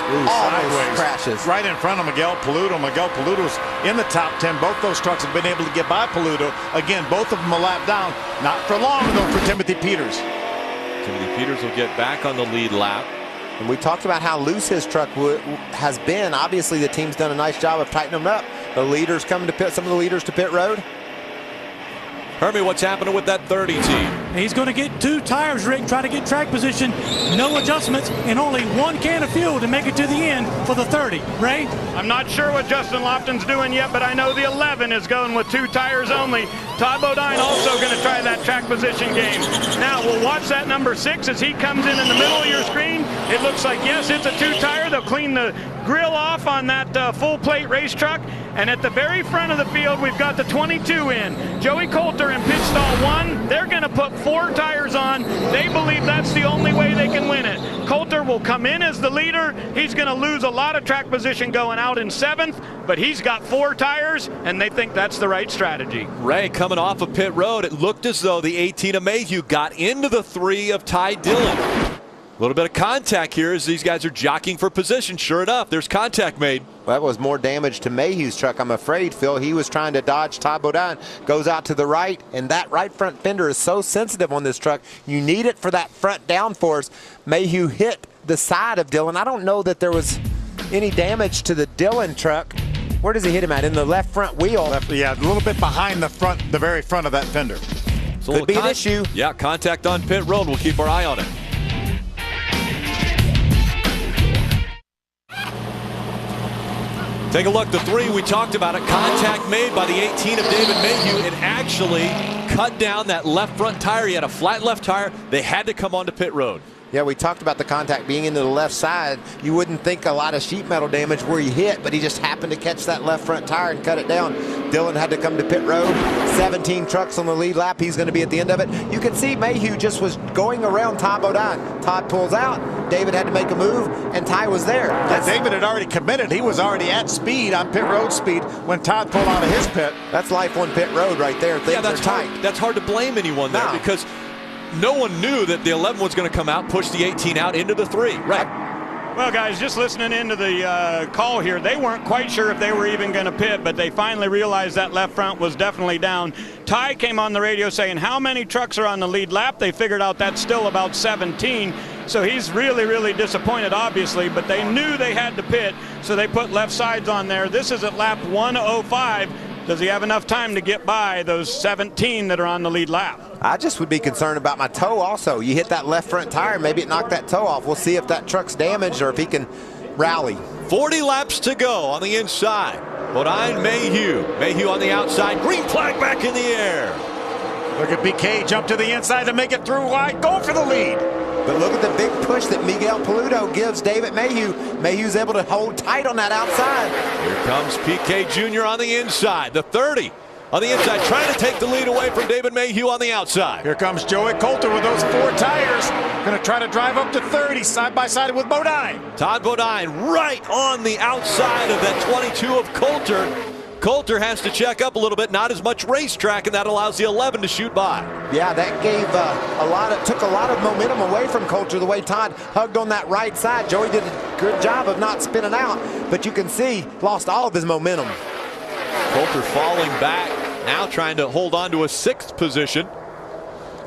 Almost crashes. Right in front of Miguel Paludo. Miguel Paludo's in the top 10. Both those trucks have been able to get by Paludo. Again, both of them a lap down. Not for long, though, for Timothy Peters. Timothy Peters will get back on the lead lap. And we talked about how loose his truck has been. Obviously, the team's done a nice job of tightening them up. The leaders coming to pit, some of the leaders to pit road. Hermie, what's happening with that 30 team? He's going to get 2 tires, Rick, try to get track position. No adjustments, and only 1 can of fuel to make it to the end for the 30. Ray? I'm not sure what Justin Lofton's doing yet, but I know the 11 is going with 2 tires only. Todd Bodine also going to try that track position game. Now, we'll watch that number 6 as he comes in the middle of your screen. It looks like, yes, it's a 2-tire. They'll clean the grill off on that full plate race truck. And at the very front of the field, we've got the 22 in. Joey Coulter in pit stall 1. They're going to put 4 tires on. They believe that's the only way they can win it. Coulter will come in as the leader. He's going to lose a lot of track position going out in 7th, but he's got 4 tires, and they think that's the right strategy. Ray coming off of pit road. It looked as though the 18 of Mayhew got into the 3 of Ty Dillon. A little bit of contact here as these guys are jockeying for position. Sure enough, there's contact made. Well, that was more damage to Mayhew's truck, I'm afraid, Phil. He was trying to dodge Todd Bodine, goes out to the right, and that right front fender is so sensitive on this truck. You need it for that front downforce. Mayhew hit the side of Dillon. I don't know that there was any damage to the Dillon truck. Where does he hit him at? In the left front wheel. Yeah, a little bit behind the front, the very front of that fender. Could be an issue. Yeah, contact on pit road. We'll keep our eye on it. Take a look, the 3, we talked about it. Contact made by the 18 of David Mayhew. It actually cut down that left front tire. He had a flat left tire. They had to come onto pit road. Yeah, we talked about the contact being into the left side. You wouldn't think a lot of sheet metal damage where he hit, but he just happened to catch that left front tire and cut it down. Dillon had to come to pit road. 17 trucks on the lead lap. He's going to be at the end of it. You can see Mayhew just was going around Todd Bodine. Todd pulls out. David had to make a move, and Ty was there. David had already committed. He was already at speed, on pit road speed, when Todd pulled out of his pit. That's life on pit road right there. Things that's are tight. That's hard to blame anyone there because no one knew that the 11 was going to come out, push the 18 out into the 3. Right. Well, guys, just listening into the call here, they weren't quite sure if they were even going to pit, but they finally realized that left front was definitely down. Ty came on the radio saying how many trucks are on the lead lap. They figured out that's still about 17. So he's really, really disappointed, obviously, but they knew they had to pit, so they put left sides on there. This is at lap 105. Does he have enough time to get by those 17 that are on the lead lap? I just would be concerned about my toe also. You hit that left front tire, maybe it knocked that toe off. We'll see if that truck's damaged or if he can rally. 40 laps to go on the inside. Bodine, Mayhew. Mayhew on the outside. Green flag back in the air. Look at BK jump to the inside to make it through wide. Go for the lead. But look at the big push that Miguel Paludo gives David Mayhew. Mayhew's able to hold tight on that outside. Here comes PK Jr. on the inside. The 30 on the inside, trying to take the lead away from David Mayhew on the outside. Here comes Joey Coulter with those 4 tires. Going to try to drive up to 30, side by side with Bodine. Todd Bodine right on the outside of that 22 of Coulter. Coulter has to check up a little bit, not as much racetrack, and that allows the 11 to shoot by. Yeah, that gave took a lot of momentum away from Coulter the way Todd hugged on that right side. Joey did a good job of not spinning out, but you can see lost all of his momentum. Coulter falling back, now trying to hold on to a 6th position.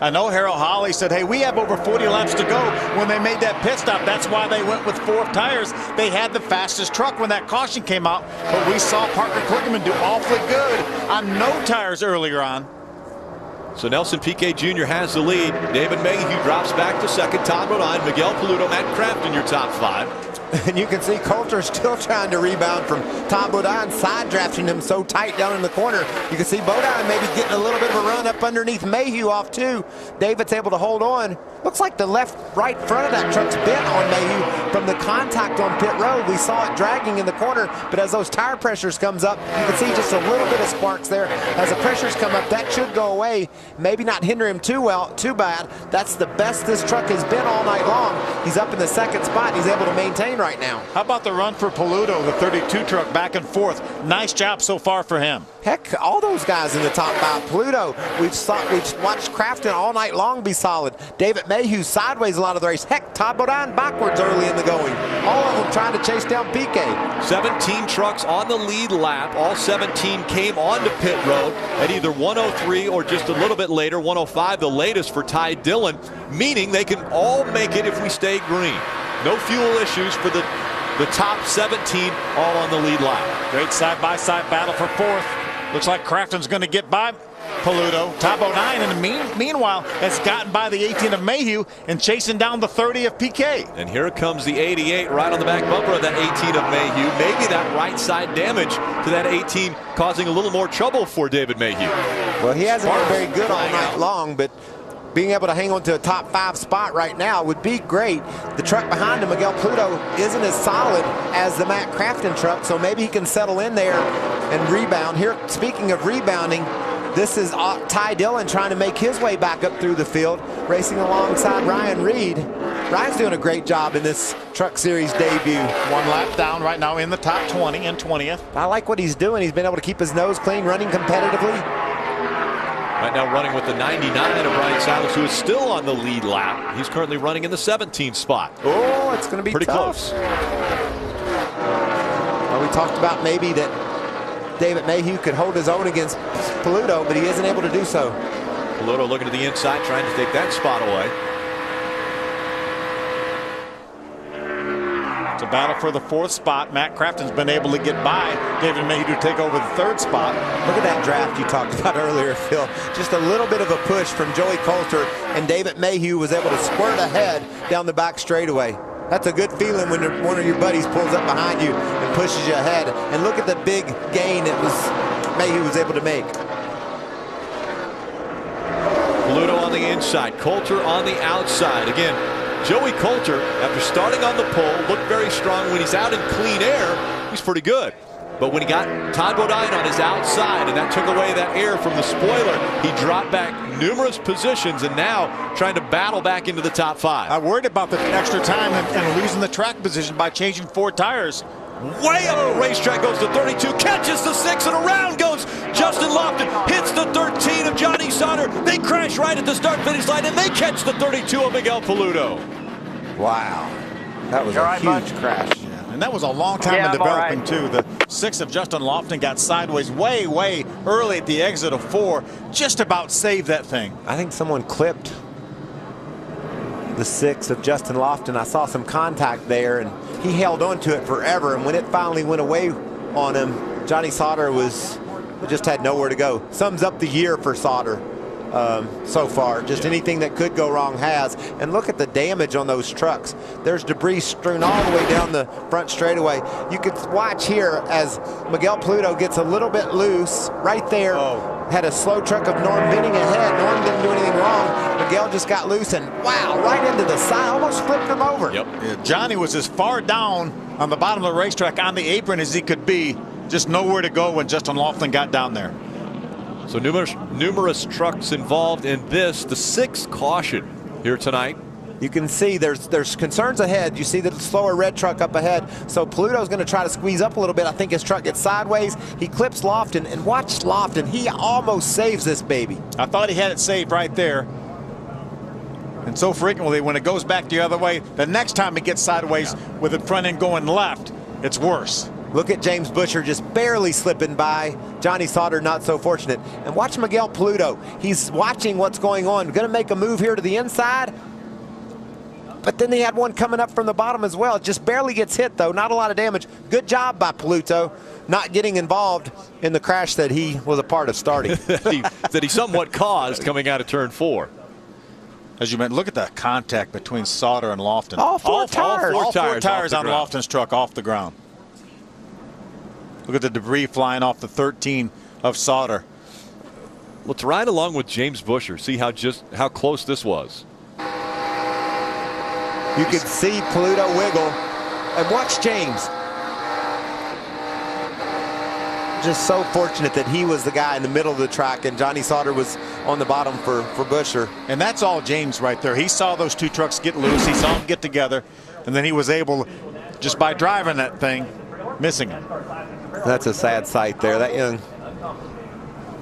I know Harold Holly said, hey, we have over 40 laps to go. When they made that pit stop, that's why they went with 4 tires. They had the fastest truck when that caution came out, but we saw Parker Kligerman do awfully good on no tires earlier on. So Nelson Piquet Jr. has the lead. David Mayhew drops back to 2nd. Todd Bodine, Miguel Paludo, Matt Craft in your top 5. And you can see Coulter still trying to rebound from Todd Bodine, side drafting him so tight down in the corner. You can see Bodine maybe getting a little bit of a run up underneath Mayhew off too. David's able to hold on. Looks like the right front of that truck's bent on Mayhew from the contact on pit road. We saw it dragging in the corner, but as those tire pressures comes up, you can see just a little bit of sparks there. As the pressures come up, that should go away. Maybe not hinder him too bad. That's the best this truck has been all night long. He's up in the 2nd spot. He's able to maintain right now. How about the run for Paludo, the 32 truck, back and forth? Nice job so far for him. Heck, all those guys in the top 5. Paludo, we've watched Crafton all night long be solid. David Mayhew sideways a lot of the race. Heck, Todd Bodine backwards early in the going. All of them trying to chase down PK. 17 trucks on the lead lap. All 17 came onto pit road at either 103 or just a little bit later, 105, the latest for Ty Dillon, meaning they can all make it if we stay green. No fuel issues for the top 17, all on the lead lap. Great side-by-side battle for 4th. Looks like Crafton's going to get by Paludo. Todd Bodine, in the meanwhile, has gotten by the 18 of Mayhew and chasing down the 30 of PK. And here comes the 88 right on the back bumper of that 18 of Mayhew. Maybe that right side damage to that 18 causing a little more trouble for David Mayhew. Well, he hasn't been very good all night long, but being able to hang on to a top 5 spot right now would be great. The truck behind him, Miguel Paludo, isn't as solid as the Matt Crafton truck, so maybe he can settle in there and rebound. Here, speaking of rebounding, this is Ty Dillon trying to make his way back up through the field, racing alongside Ryan Reed. Ryan's doing a great job in this Truck Series debut. 1 lap down right now in the top 20 and 20th. I like what he's doing. He's been able to keep his nose clean, running competitively. Right now running with the 99 of Ryan Silas, who is still on the lead lap. He's currently running in the 17th spot. Oh, it's going to be pretty tough. Close. Well, we talked about maybe that David Mayhew could hold his own against Paludo, but he isn't able to do so. Paludo looking to the inside, trying to take that spot away. It's a battle for the 4th spot. Matt Crafton's been able to get by David Mayhew to take over the 3rd spot. Look at that draft you talked about earlier, Phil. Just a little bit of a push from Joey Coulter, and David Mayhew was able to squirt ahead down the back straightaway. That's a good feeling when one of your buddies pulls up behind you and pushes you ahead. And look at the big gain that Mayhew was able to make. Paludo on the inside, Coulter on the outside. Again, Joey Coulter, after starting on the pole, looked very strong. When he's out in clean air, he's pretty good. But when he got Todd Bodine on his outside, and that took away that air from the spoiler, he dropped back numerous positions and now trying to battle back into the top 5. I worried about the extra time and losing the track position by changing 4 tires. Way up the racetrack goes to 32, catches the 6, and around goes Justin Lofton, hits the 13 of Johnny Sauter. They crash right at the start-finish line, and they catch the 32 of Miguel Paludo. Wow. That was a huge crash. And that was a long time in developing, too. The 6 of Justin Lofton got sideways way early at the exit of 4. Just about saved that thing. I think someone clipped the 6 of Justin Lofton. I saw some contact there, and he held on to it forever. And when it finally went away on him, Johnny Sauter just had nowhere to go. Sums up the year for Sauter so far. Just anything that could go wrong has. And look at the damage on those trucks. There's debris strewn all the way down the front straightaway. You could watch here as Miguel Paludo gets a little bit loose right there. Had a slow truck of Norm Benning ahead. Norm didn't do anything wrong. Miguel just got loose and wow, right into the side, almost flipped him over. Yeah, Johnny was as far down on the bottom of the racetrack on the apron as he could be. Just nowhere to go when Justin Lofton got down there. So numerous trucks involved in this, the 6th caution here tonight. You can see there's concerns ahead. You see the slower red truck up ahead. So Paludo's going to try to squeeze up a little bit. I think his truck gets sideways. He clips Lofton, and watch Lofton. He almost saves this baby. I thought he had it saved right there. And so frequently when it goes back the other way, the next time it gets sideways with the front end going left, it's worse. Look at James Busher just barely slipping by. Johnny Sauter not so fortunate. And watch Miguel Paludo. He's watching what's going on. Going to make a move here to the inside. But then they had one coming up from the bottom as well. Just barely gets hit, though. Not a lot of damage. Good job by Paludo not getting involved in the crash that he was a part of starting. that he somewhat caused coming out of turn 4. As you mentioned, look at the contact between Sauter and Lofton. All four tires. All four tires on Lofton's truck off the ground. Look at the debris flying off the 13 of Sauter. Let's ride along with James Busher. See how close this was. You could see Paludo wiggle. And watch James. Just so fortunate that he was the guy in the middle of the track and Johnny Sauter was on the bottom for Busher. And that's all James right there. He saw those 2 trucks get loose. He saw them get together. And then he was able, just by driving that thing, missing it. That's a sad sight there. That young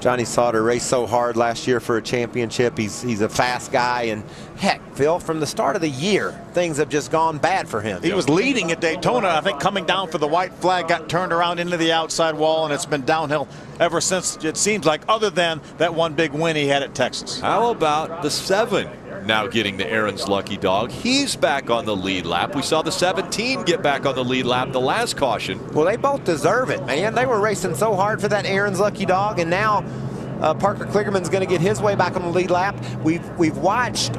Johnny Sauter raced so hard last year for a championship. He's a fast guy, and heck, Phil, from the start of the year, things have just gone bad for him. He was leading at Daytona. I think coming down for the white flag, got turned around into the outside wall, and it's been downhill ever since, it seems like, other than that one big win he had at Texas. How about the 7 now getting the Aaron's lucky dog? He's back on the lead lap. We saw the 17 get back on the lead lap the last caution. Well, they both deserve it, man. They were racing so hard for that Aaron's lucky dog, and now Parker Kligerman's going to get his way back on the lead lap. We've watched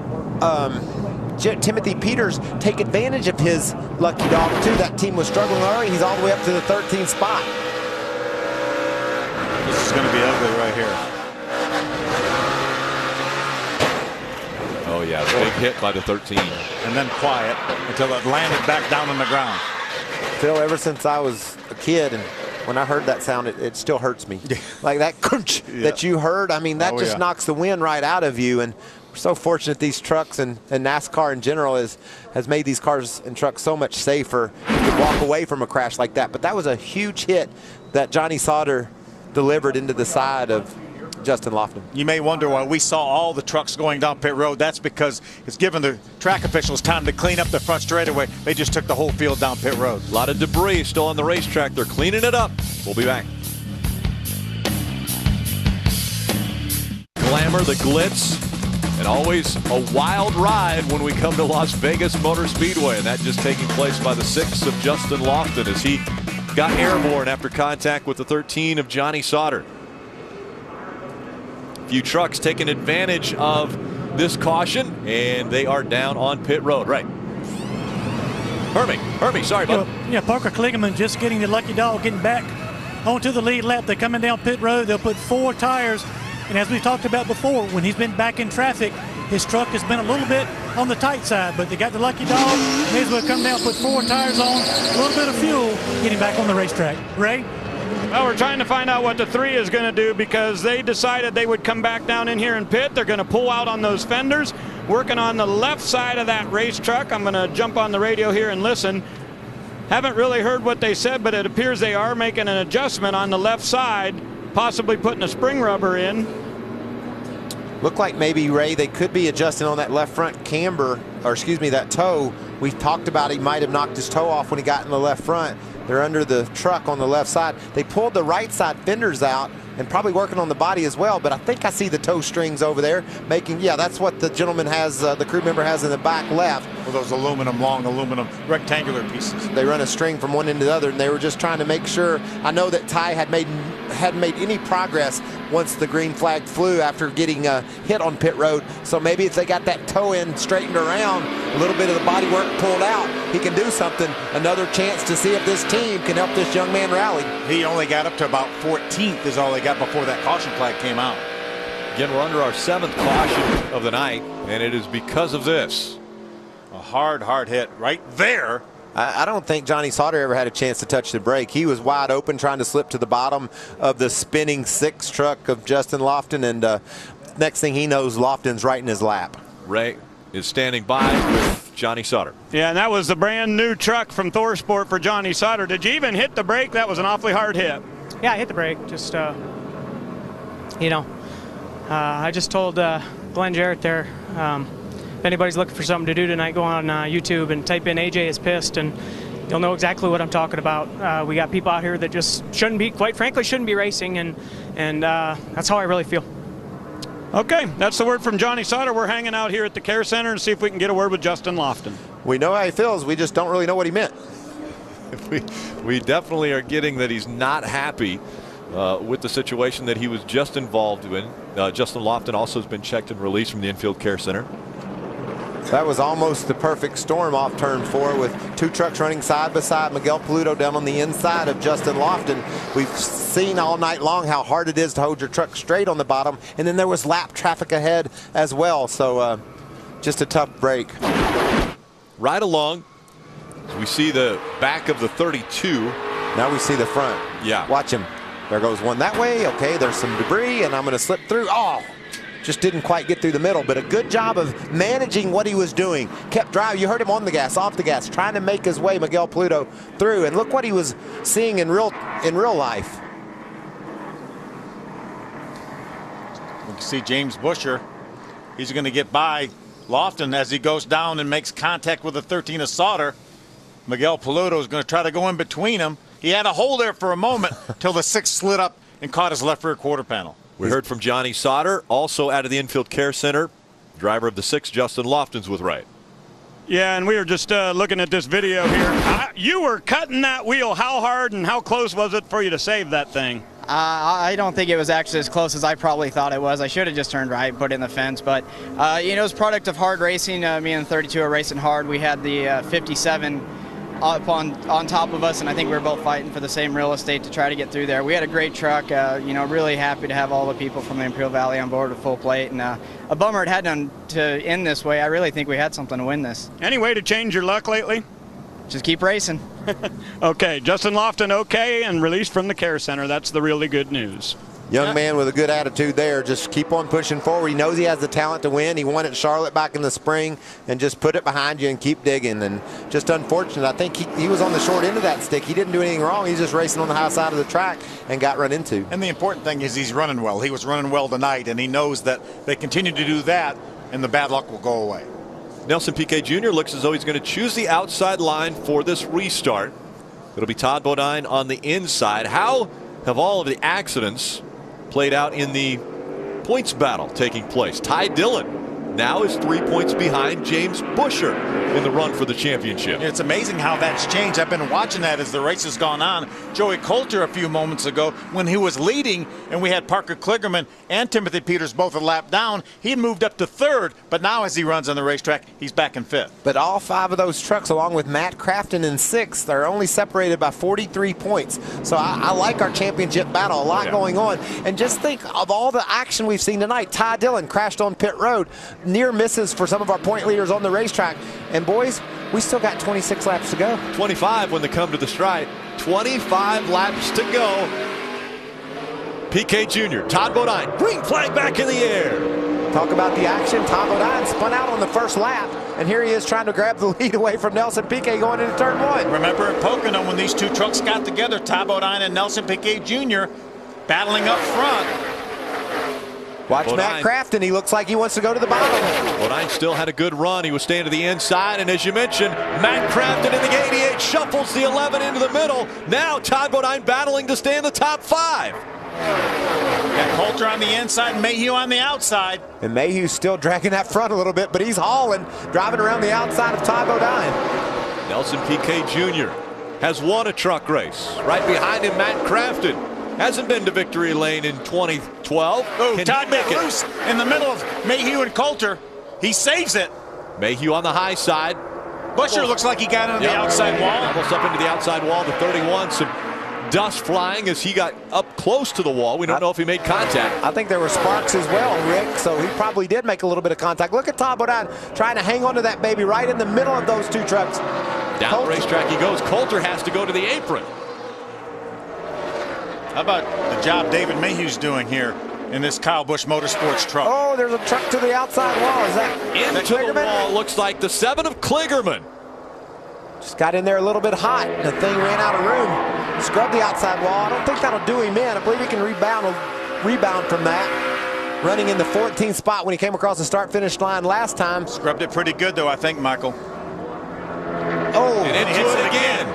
Timothy Peters take advantage of his lucky dog too. That team was struggling early. He's all the way up to the 13th spot. This is going to be ugly right here. Oh yeah, big hit by the 13. And then quiet until it landed back down on the ground. Phil, ever since I was a kid, and when I heard that sound, it still hurts me. Like that crunch that you heard, I mean, that just knocks the wind right out of you. And we're so fortunate these trucks and NASCAR in general has made these cars and trucks so much safer. You can walk away from a crash like that. But that was a huge hit that Johnny Sauter delivered into the side of Justin Lofton. You may wonder why we saw all the trucks going down pit road. That's because it's given the track officials time to clean up the front straightaway. They just took the whole field down pit road. A lot of debris still on the racetrack. They're cleaning it up. We'll be back. Glamour, the glitz, and always a wild ride when we come to Las Vegas Motor Speedway. And that just taking place by the 6 of Justin Lofton as he got airborne after contact with the 13 of Johnny Sauter. Few trucks taking advantage of this caution, and they are down on pit road. Right. Hermie, sorry, bud. Yeah, Parker Kligerman just getting the lucky dog, getting back onto the lead lap. They're coming down pit road. They'll put 4 tires. And as we talked about before, when he's been back in traffic, his truck has been a little bit on the tight side, but they got the lucky dog. May as well come down, put 4 tires on, a little bit of fuel, getting back on the racetrack. Ray? Well, we're trying to find out what the 3 is going to do because they decided they would come back down in here and pit. They're going to pull out on those fenders, working on the left side of that race truck. I'm going to jump on the radio here and listen. Haven't really heard what they said, but it appears they are making an adjustment on the left side, possibly putting a spring rubber in. Look like maybe, Ray, they could be adjusting on that left front camber, or excuse me, that toe. We talked about he might have knocked his toe off when he got in the left front. They're under the truck on the left side. They pulled the right side fenders out and probably working on the body as well, but I think I see the toe strings over there making, yeah, that's what the gentleman has, the crew member has in the back left. Well, those long aluminum rectangular pieces. They run a string from one end to the other, and they were just trying to make sure. I know that Ty hadn't made any progress once the green flag flew after getting hit on pit road. So maybe if they got that toe end straightened around, a little bit of the body work pulled out, he can do something. Another chance to see if this team can help this young man rally. He only got up to about 14th is all they got before that caution flag came out. Again, we're under our 7th caution of the night, and it is because of this. A hard hit right there. I don't think Johnny Sauter ever had a chance to touch the brake. He was wide open trying to slip to the bottom of the spinning 6 truck of Justin Lofton, and next thing he knows, Lofton's right in his lap. Ray is standing by with Johnny Sauter. Yeah, and that was the brand new truck from ThorSport for Johnny Sauter. Did you even hit the brake? That was an awfully hard hit. Yeah, I hit the brake. Just, I just told Glenn Jarrett there, if anybody's looking for something to do tonight, go on YouTube and type in AJ is pissed, and you'll know exactly what I'm talking about. We got people out here that just quite frankly, shouldn't be racing, and that's how I really feel. Okay, that's the word from Johnny Sauter. We're hanging out here at the Care Center and see if we can get a word with Justin Lofton. We know how he feels. We just don't really know what he meant. We definitely are getting that he's not happy with the situation that he was just involved in. Justin Lofton also has been checked and released from the Infield Care Center. That was almost the perfect storm off turn 4 with 2 trucks running side by side. Miguel Paludo down on the inside of Justin Lofton. We've seen all night long how hard it is to hold your truck straight on the bottom, and then there was lap traffic ahead as well, so just a tough break. Right along, as we see the back of the 32. Now we see the front. Yeah. Watch him. There goes one that way. Okay, there's some debris, and I'm going to slip through. Oh! Just didn't quite get through the middle, but a good job of managing what he was doing. Kept driving. You heard him on the gas, off the gas, trying to make his way, Miguel Paludo, through. And look what he was seeing in real life. We can see James Busher. He's going to get by Lofton as he goes down and makes contact with the 13 of Sauter. Miguel Paludo is going to try to go in between them. He had a hole there for a moment till the 6 slid up and caught his left rear quarter panel. We heard from Johnny Sauter, also out of the Infield Care Center. Driver of the 6, Justin Lofton's with Ray. Yeah, and we were just looking at this video here. You were cutting that wheel. How hard and how close was it for you to save that thing? I don't think it was actually as close as I probably thought it was. I should have just turned right, put it in the fence. But, it was a product of hard racing. Me and the 32 are racing hard. We had the 57 up on top of us, and I think we were both fighting for the same real estate to try to get through there. We had a great truck. Really happy to have all the people from the Imperial Valley on board with full plate. And a bummer it had to end this way. I really think we had something to win this. Any way to change your luck lately? Just keep racing. Okay, Justin Lofton okay and released from the Care Center. That's the really good news. Young man with a good attitude there. Just keep on pushing forward. He knows he has the talent to win. He won at Charlotte back in the spring, and just put it behind you and keep digging. And just unfortunate. I think he was on the short end of that stick. He didn't do anything wrong. He's just racing on the high side of the track and got run into. And the important thing is he's running well. He was running well tonight, and he knows that they continue to do that, and the bad luck will go away. Nelson Piquet Jr. looks as though he's going to choose the outside line for this restart. It'll be Todd Bodine on the inside. How have all of the accidents played out in the points battle taking place? Ty Dillon now is 3 points behind James Busher in the run for the championship. It's amazing how that's changed. I've been watching that as the race has gone on. Joey Coulter a few moments ago, when he was leading and we had Parker Kligerman and Timothy Peters both a lap down, he had moved up to 3rd, but now as he runs on the racetrack, he's back in 5th. But all 5 of those trucks, along with Matt Crafton in 6th, are only separated by 43 points. So I like our championship battle. A lot going on. And just think of all the action we've seen tonight. Ty Dillon crashed on pit road. Near misses for some of our point leaders on the racetrack. And boys, we still got 26 laps to go. 25 when they come to the stripe. 25 laps to go. PK Jr., Todd Bodine, green flag back in the air. Talk about the action. Todd Bodine spun out on the first lap, and here he is trying to grab the lead away from Nelson Piquet going into turn 1. Remember at Pocono when these two trucks got together, Todd Bodine and Nelson Piquet Jr. battling up front. Watch Bodine. Matt Crafton. He looks like he wants to go to the bottom. Bodine still had a good run. He was staying to the inside, and as you mentioned, Matt Crafton in the 88 shuffles the 11 into the middle. Now Todd Bodine battling to stay in the top 5. Got Coulter on the inside, Mayhew on the outside. And Mayhew's still dragging that front a little bit, but he's hauling, driving around the outside of Todd Bodine. Nelson Piquet Jr. has won a truck race. Right behind him, Matt Crafton. Hasn't been to victory lane in 2012. Oh, Can Todd he make it? loose in the middle of Mayhew and Coulter. He saves it. Mayhew on the high side. Busher looks like he got into the outside wall. Almost up into the outside wall, the 31. Some dust flying as he got up close to the wall. We don't know if he made contact. I think there were sparks as well, Rick, so he probably did make a little bit of contact. Look at Todd Bodine trying to hang on to that baby right in the middle of those two trucks. Down the racetrack he goes. Coulter has to go to the apron. How about the job David Mayhew's doing here in this Kyle Busch Motorsports truck? Oh, there's a truck to the outside wall. Is that into the wall? Looks like the 7 of Kligerman. Just got in there a little bit hot. The thing ran out of room. Scrubbed the outside wall. I don't think that'll do him in. I believe he can rebound from that. Running in the 14th spot when he came across the start-finish line last time. Scrubbed it pretty good, though, I think, Michael. Oh, and into it again.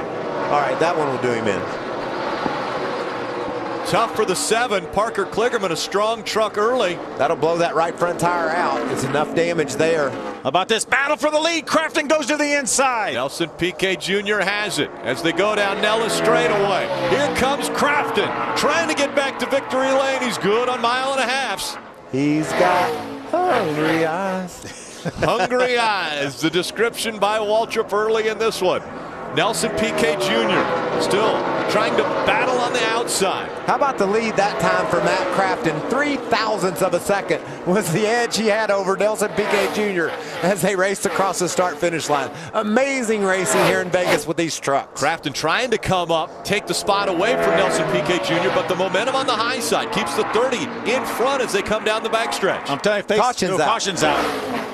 All right, that one will do him in. Tough for the 7. Parker Kligerman, a strong truck early. That'll blow that right front tire out. It's enough damage there. How about this battle for the lead? Crafton goes to the inside. Nelson Piquet Jr. has it as they go down Nellis straightaway. Here comes Crafton trying to get back to victory lane. He's good on 1.5 miles. He's got hungry eyes. Hungry eyes, the description by Waltrip early in this one. Nelson Piquet Jr. still trying to battle on the outside. How about the lead that time for Matt Crafton? 0.03 of a second was the edge he had over Nelson Piquet Jr. as they raced across the start-finish line. Amazing racing here in Vegas with these trucks. Crafton trying to come up, take the spot away from Nelson Piquet Jr., but the momentum on the high side keeps the 30 in front as they come down the backstretch. I'm telling you, caution's out.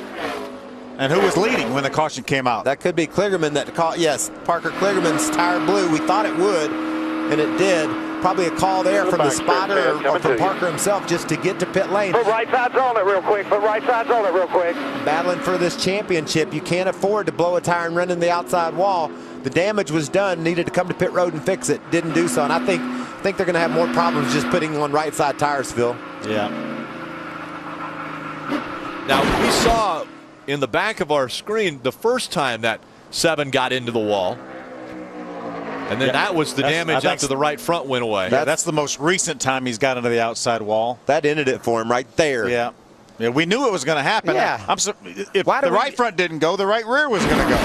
And who was leading when the caution came out? That could be Kligerman that caught. Yes, Parker Kligerman's tire blew. We thought it would, and it did. Probably a call there from the spotter or from Parker himself just to get to pit lane. Put right sides on it real quick. Put right sides on it real quick. Battling for this championship, you can't afford to blow a tire and run in the outside wall. The damage was done. Needed to come to pit road and fix it. Didn't do so, and I think they're going to have more problems just putting on right side tires, Phil. Yeah. Now we saw in the back of our screen the first time that 7 got into the wall. And then that was the damage after the right front went away. That's the most recent time he's got into the outside wall. That ended it for him right there. Yeah. Yeah, we knew it was going to happen. Yeah. If the right front didn't go, the right rear was going to go.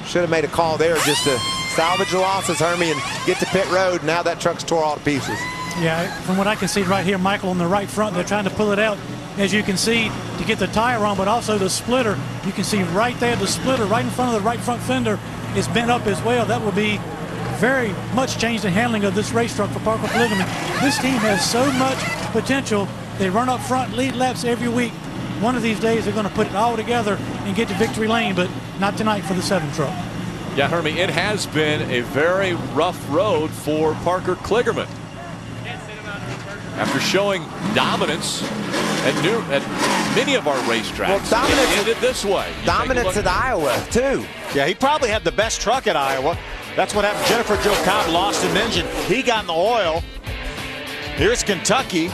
Should have made a call there just to salvage the losses, Hermie, and get to pit road. Now that truck's tore all to pieces. Yeah, from what I can see right here, Michael, on the right front, they're trying to pull it out, as you can see, to get the tire on, but also the splitter. You can see right there the splitter right in front of the right front fender is bent up as well. That will be very much changed the handling of this race truck for Parker Kligerman. This team has so much potential. They run up front, lead laps every week. One of these days they're going to put it all together and get to victory lane, but not tonight for the 7 truck. Yeah, Hermie, it has been a very rough road for Parker Kligerman. After showing dominance at many of our racetracks, well, dominance it ended this way. Dominance at Iowa, too. Yeah, he probably had the best truck at Iowa. That's what happened. Jennifer Joe Cobb lost an engine. He got in the oil. Here's Kentucky,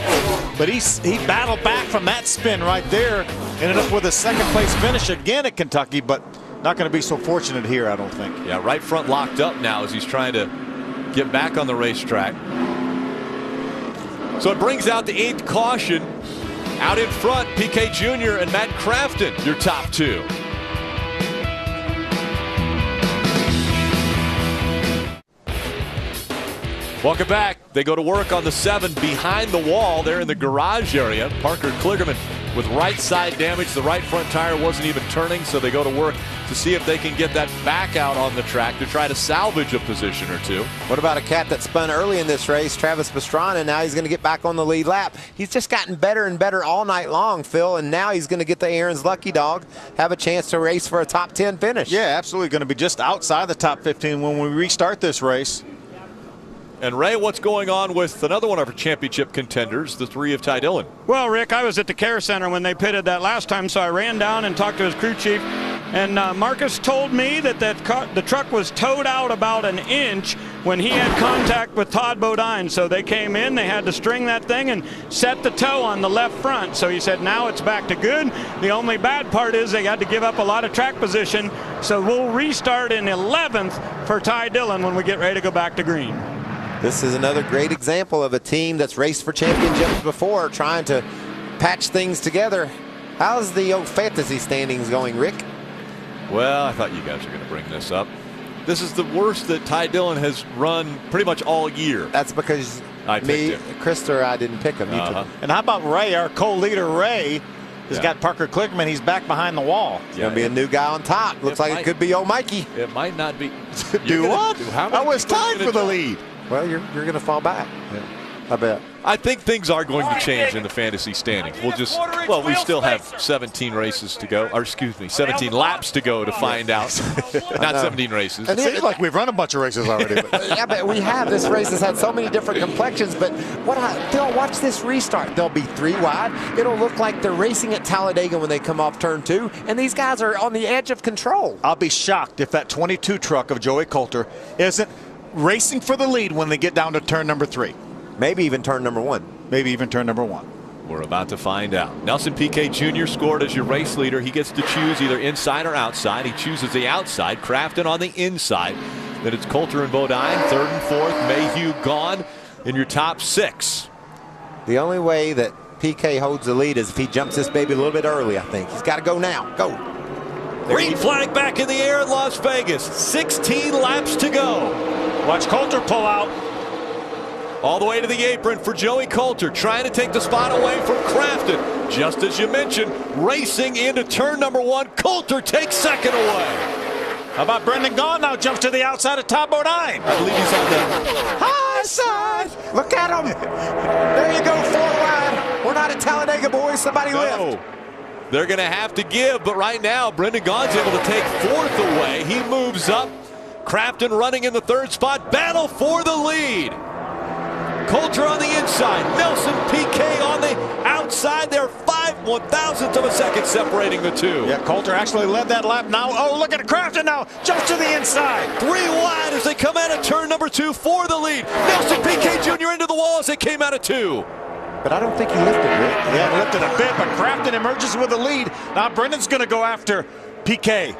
but he battled back from that spin right there. Ended up with a second-place finish again at Kentucky, but not going to be so fortunate here, I don't think. Yeah, right front locked up now as he's trying to get back on the racetrack. So it brings out the 8th caution. Out in front, Piquet Jr. and Matt Crafton, your top 2. Welcome back. They go to work on the 7 behind the wall. They're in the garage area. Parker Kligerman with right side damage. The right front tire wasn't even turning, so they go to work to see if they can get that back out on the track to try to salvage a position or two. What about a cat that spun early in this race, Travis Pastrana? Now he's going to get back on the lead lap. He's just gotten better and better all night long, Phil, and now he's going to get the Aaron's Lucky Dog, have a chance to race for a top 10 finish. Yeah, absolutely. Going to be just outside the top 15 when we restart this race. And Ray, what's going on with another one of our championship contenders, the 3 of Ty Dillon? Well, Rick, I was at the care center when they pitted that last time, so I ran down and talked to his crew chief. And Marcus told me that the truck was towed out about an inch when he had contact with Todd Bodine. So they came in, they had to string that thing and set the tow on the left front. So he said now it's back to good. The only bad part is they had to give up a lot of track position. So we'll restart in 11th for Ty Dillon when we get ready to go back to green. This is another great example of a team that's raced for championships before, trying to patch things together. How's the old fantasy standings going, Rick? Well, I thought you guys were going to bring this up. This is the worst that Ty Dillon has run pretty much all year. That's because I didn't pick him. And how about Ray, our co-leader Ray, has got Parker Kligerman. He's back behind the wall. It's going to be a new guy on top. Looks like it could be old Mikey. It might not be. Do what? I was tied for the lead. Well, you're going to fall back. Yeah. I bet. I think things are going to change in the fantasy standings. We still have 17 races to go, or excuse me, 17 laps to go to find out. Not 17 races. It seems like we've run a bunch of races already. Yeah, but we have. This race has had so many different complexions. But Phil, watch this restart. They'll be 3 wide. It'll look like they're racing at Talladega when they come off turn 2. And these guys are on the edge of control. I'll be shocked if that 22 truck of Joey Coulter isn't racing for the lead when they get down to turn number 3. Maybe even turn number 1. Maybe even turn number 1. We're about to find out. Nelson Piquet Jr. scored as your race leader. He gets to choose either inside or outside. He chooses the outside. Crafton on the inside. Then it's Coulter and Bodine, 3rd and 4th. Mayhew gone in your top 6. The only way that Piquet holds the lead is if he jumps this baby a little bit early, I think. He's got to go now. Go. Green flag back in the air in Las Vegas. 16 laps to go. Watch Coulter pull out. All the way to the apron for Joey Coulter, trying to take the spot away from Crafton. Just as you mentioned, racing into turn number 1. Coulter takes 2nd away. How about Brendan Gaughan now jumps to the outside of Todd Bodine? I believe he's on the high side. Look at him. There you go, 4 wide. We're not at Talladega, boys. Somebody lift. They're going to have to give, but right now, Brendan Gaughan's able to take 4th away. He moves up. Crafton running in the 3rd spot. Battle for the lead. Coulter on the inside. Nelson Piquet on the outside. They're 5/1000th of a second separating the 2. Yeah, Coulter actually led that lap now. Oh, look at Crafton now. Jumps to the inside. 3 wide as they come out of turn number 2 for the lead. Nelson Piquet Jr. into the wall as they came out of 2. But I don't think he lifted it. Yeah, lifted a bit, but Crafton emerges with the lead. Now Brendan's going to go after Piquet.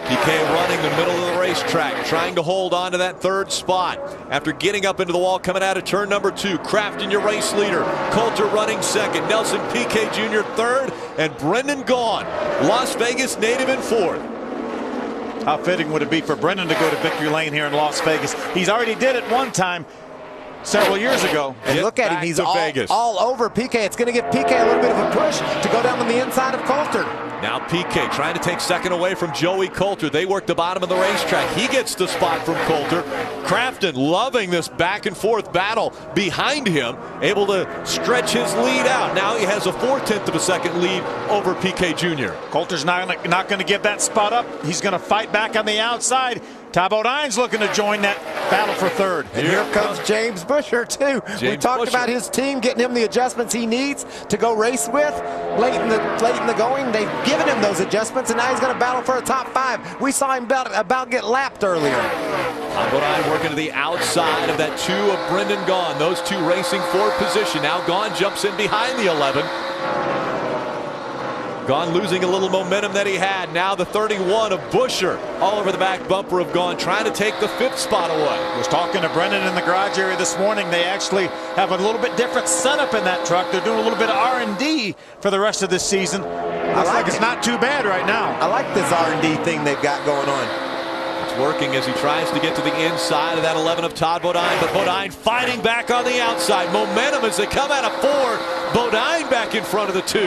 Piquet running the middle of the racetrack, trying to hold on to that 3rd spot. After getting up into the wall, coming out of turn number 2. Crafton, your race leader. Coulter running 2nd. Nelson Piquet Jr. 3rd. And Brendan Gaughan, Las Vegas native, in 4th. How fitting would it be for Brendan to go to victory lane here in Las Vegas? He's already did it one time several years ago. And look at him. He's all over Piquet. It's going to give Piquet a little bit of a push to go down on the inside of Coulter. Now Piquet trying to take 2nd away from Joey Coulter. They work the bottom of the racetrack. He gets the spot from Coulter. Crafton loving this back and forth battle behind him, able to stretch his lead out. Now he has a 4/10 of a second lead over Piquet Jr. Coulter's not going to give that spot up. He's going to fight back on the outside. Todd Bodine's looking to join that battle for 3rd. And here comes James Busher, too. We talked about his team getting him the adjustments he needs to go race with late in the going. They've given him those adjustments, and now he's going to battle for a top 5. We saw him about get lapped earlier. Todd Bodine working to the outside of that 2 of Brendan Gaughan. Those 2 racing for position. Now Gaughan jumps in behind the 11. Gaughan losing a little momentum that he had. Now the 31 of Busher all over the back bumper of Gaughan, trying to take the 5th spot away. I was talking to Brendan in the garage area this morning. They actually have a little bit different setup in that truck. They're doing a little bit of R&D for the rest of this season. Looks like it's not too bad right now. I like this R&D thing they've got going on. It's working as he tries to get to the inside of that 11 of Todd Bodine, but Bodine fighting back on the outside. Momentum as they come out of 4. Bodine back in front of the 2.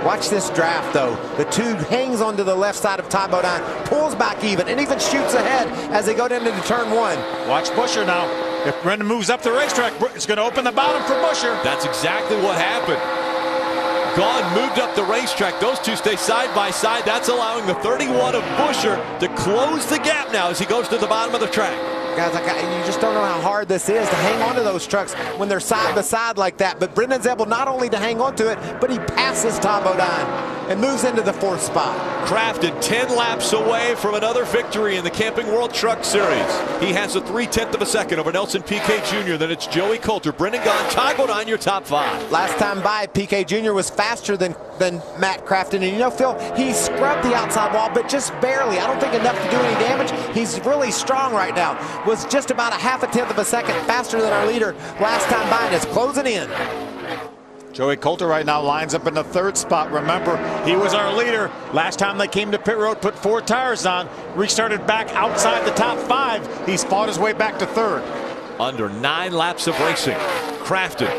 Watch this draft, though. The 2 hangs onto the left side of Todd Bodine, pulls back even, and even shoots ahead as they go down into turn 1. Watch Buescher now. If Brendan moves up the racetrack, it's going to open the bottom for Buescher. That's exactly what happened. Gone moved up the racetrack. Those 2 stay side by side. That's allowing the 31 of Buescher to close the gap now as he goes to the bottom of the track. Guys, you just don't know how hard this is to hang on to those trucks when they're side by side like that. But Brendan's able not only to hang on to it, but he passes Todd Bodine and moves into the 4th spot. Crafton 10 laps away from another victory in the Camping World Truck Series. He has a 3/10 of a second over Nelson Piquet Jr. Then it's Joey Coulter, Brendan Gaughan, Todd Bodine, your top 5. Last time by, Piquet Jr. was faster than Matt Crafton. And you know, Phil, he scrubbed the outside wall, but just barely. I don't think enough to do any damage. He's really strong right now. Was just about a 0.5 of a second faster than our leader last time by, and it's closing in. Joey Coulter right now lines up in the 3rd spot. Remember, he was our leader. Last time they came to pit road, put 4 tires on, restarted back outside the top 5. He's fought his way back to 3rd. Under 9 laps of racing, Crafton,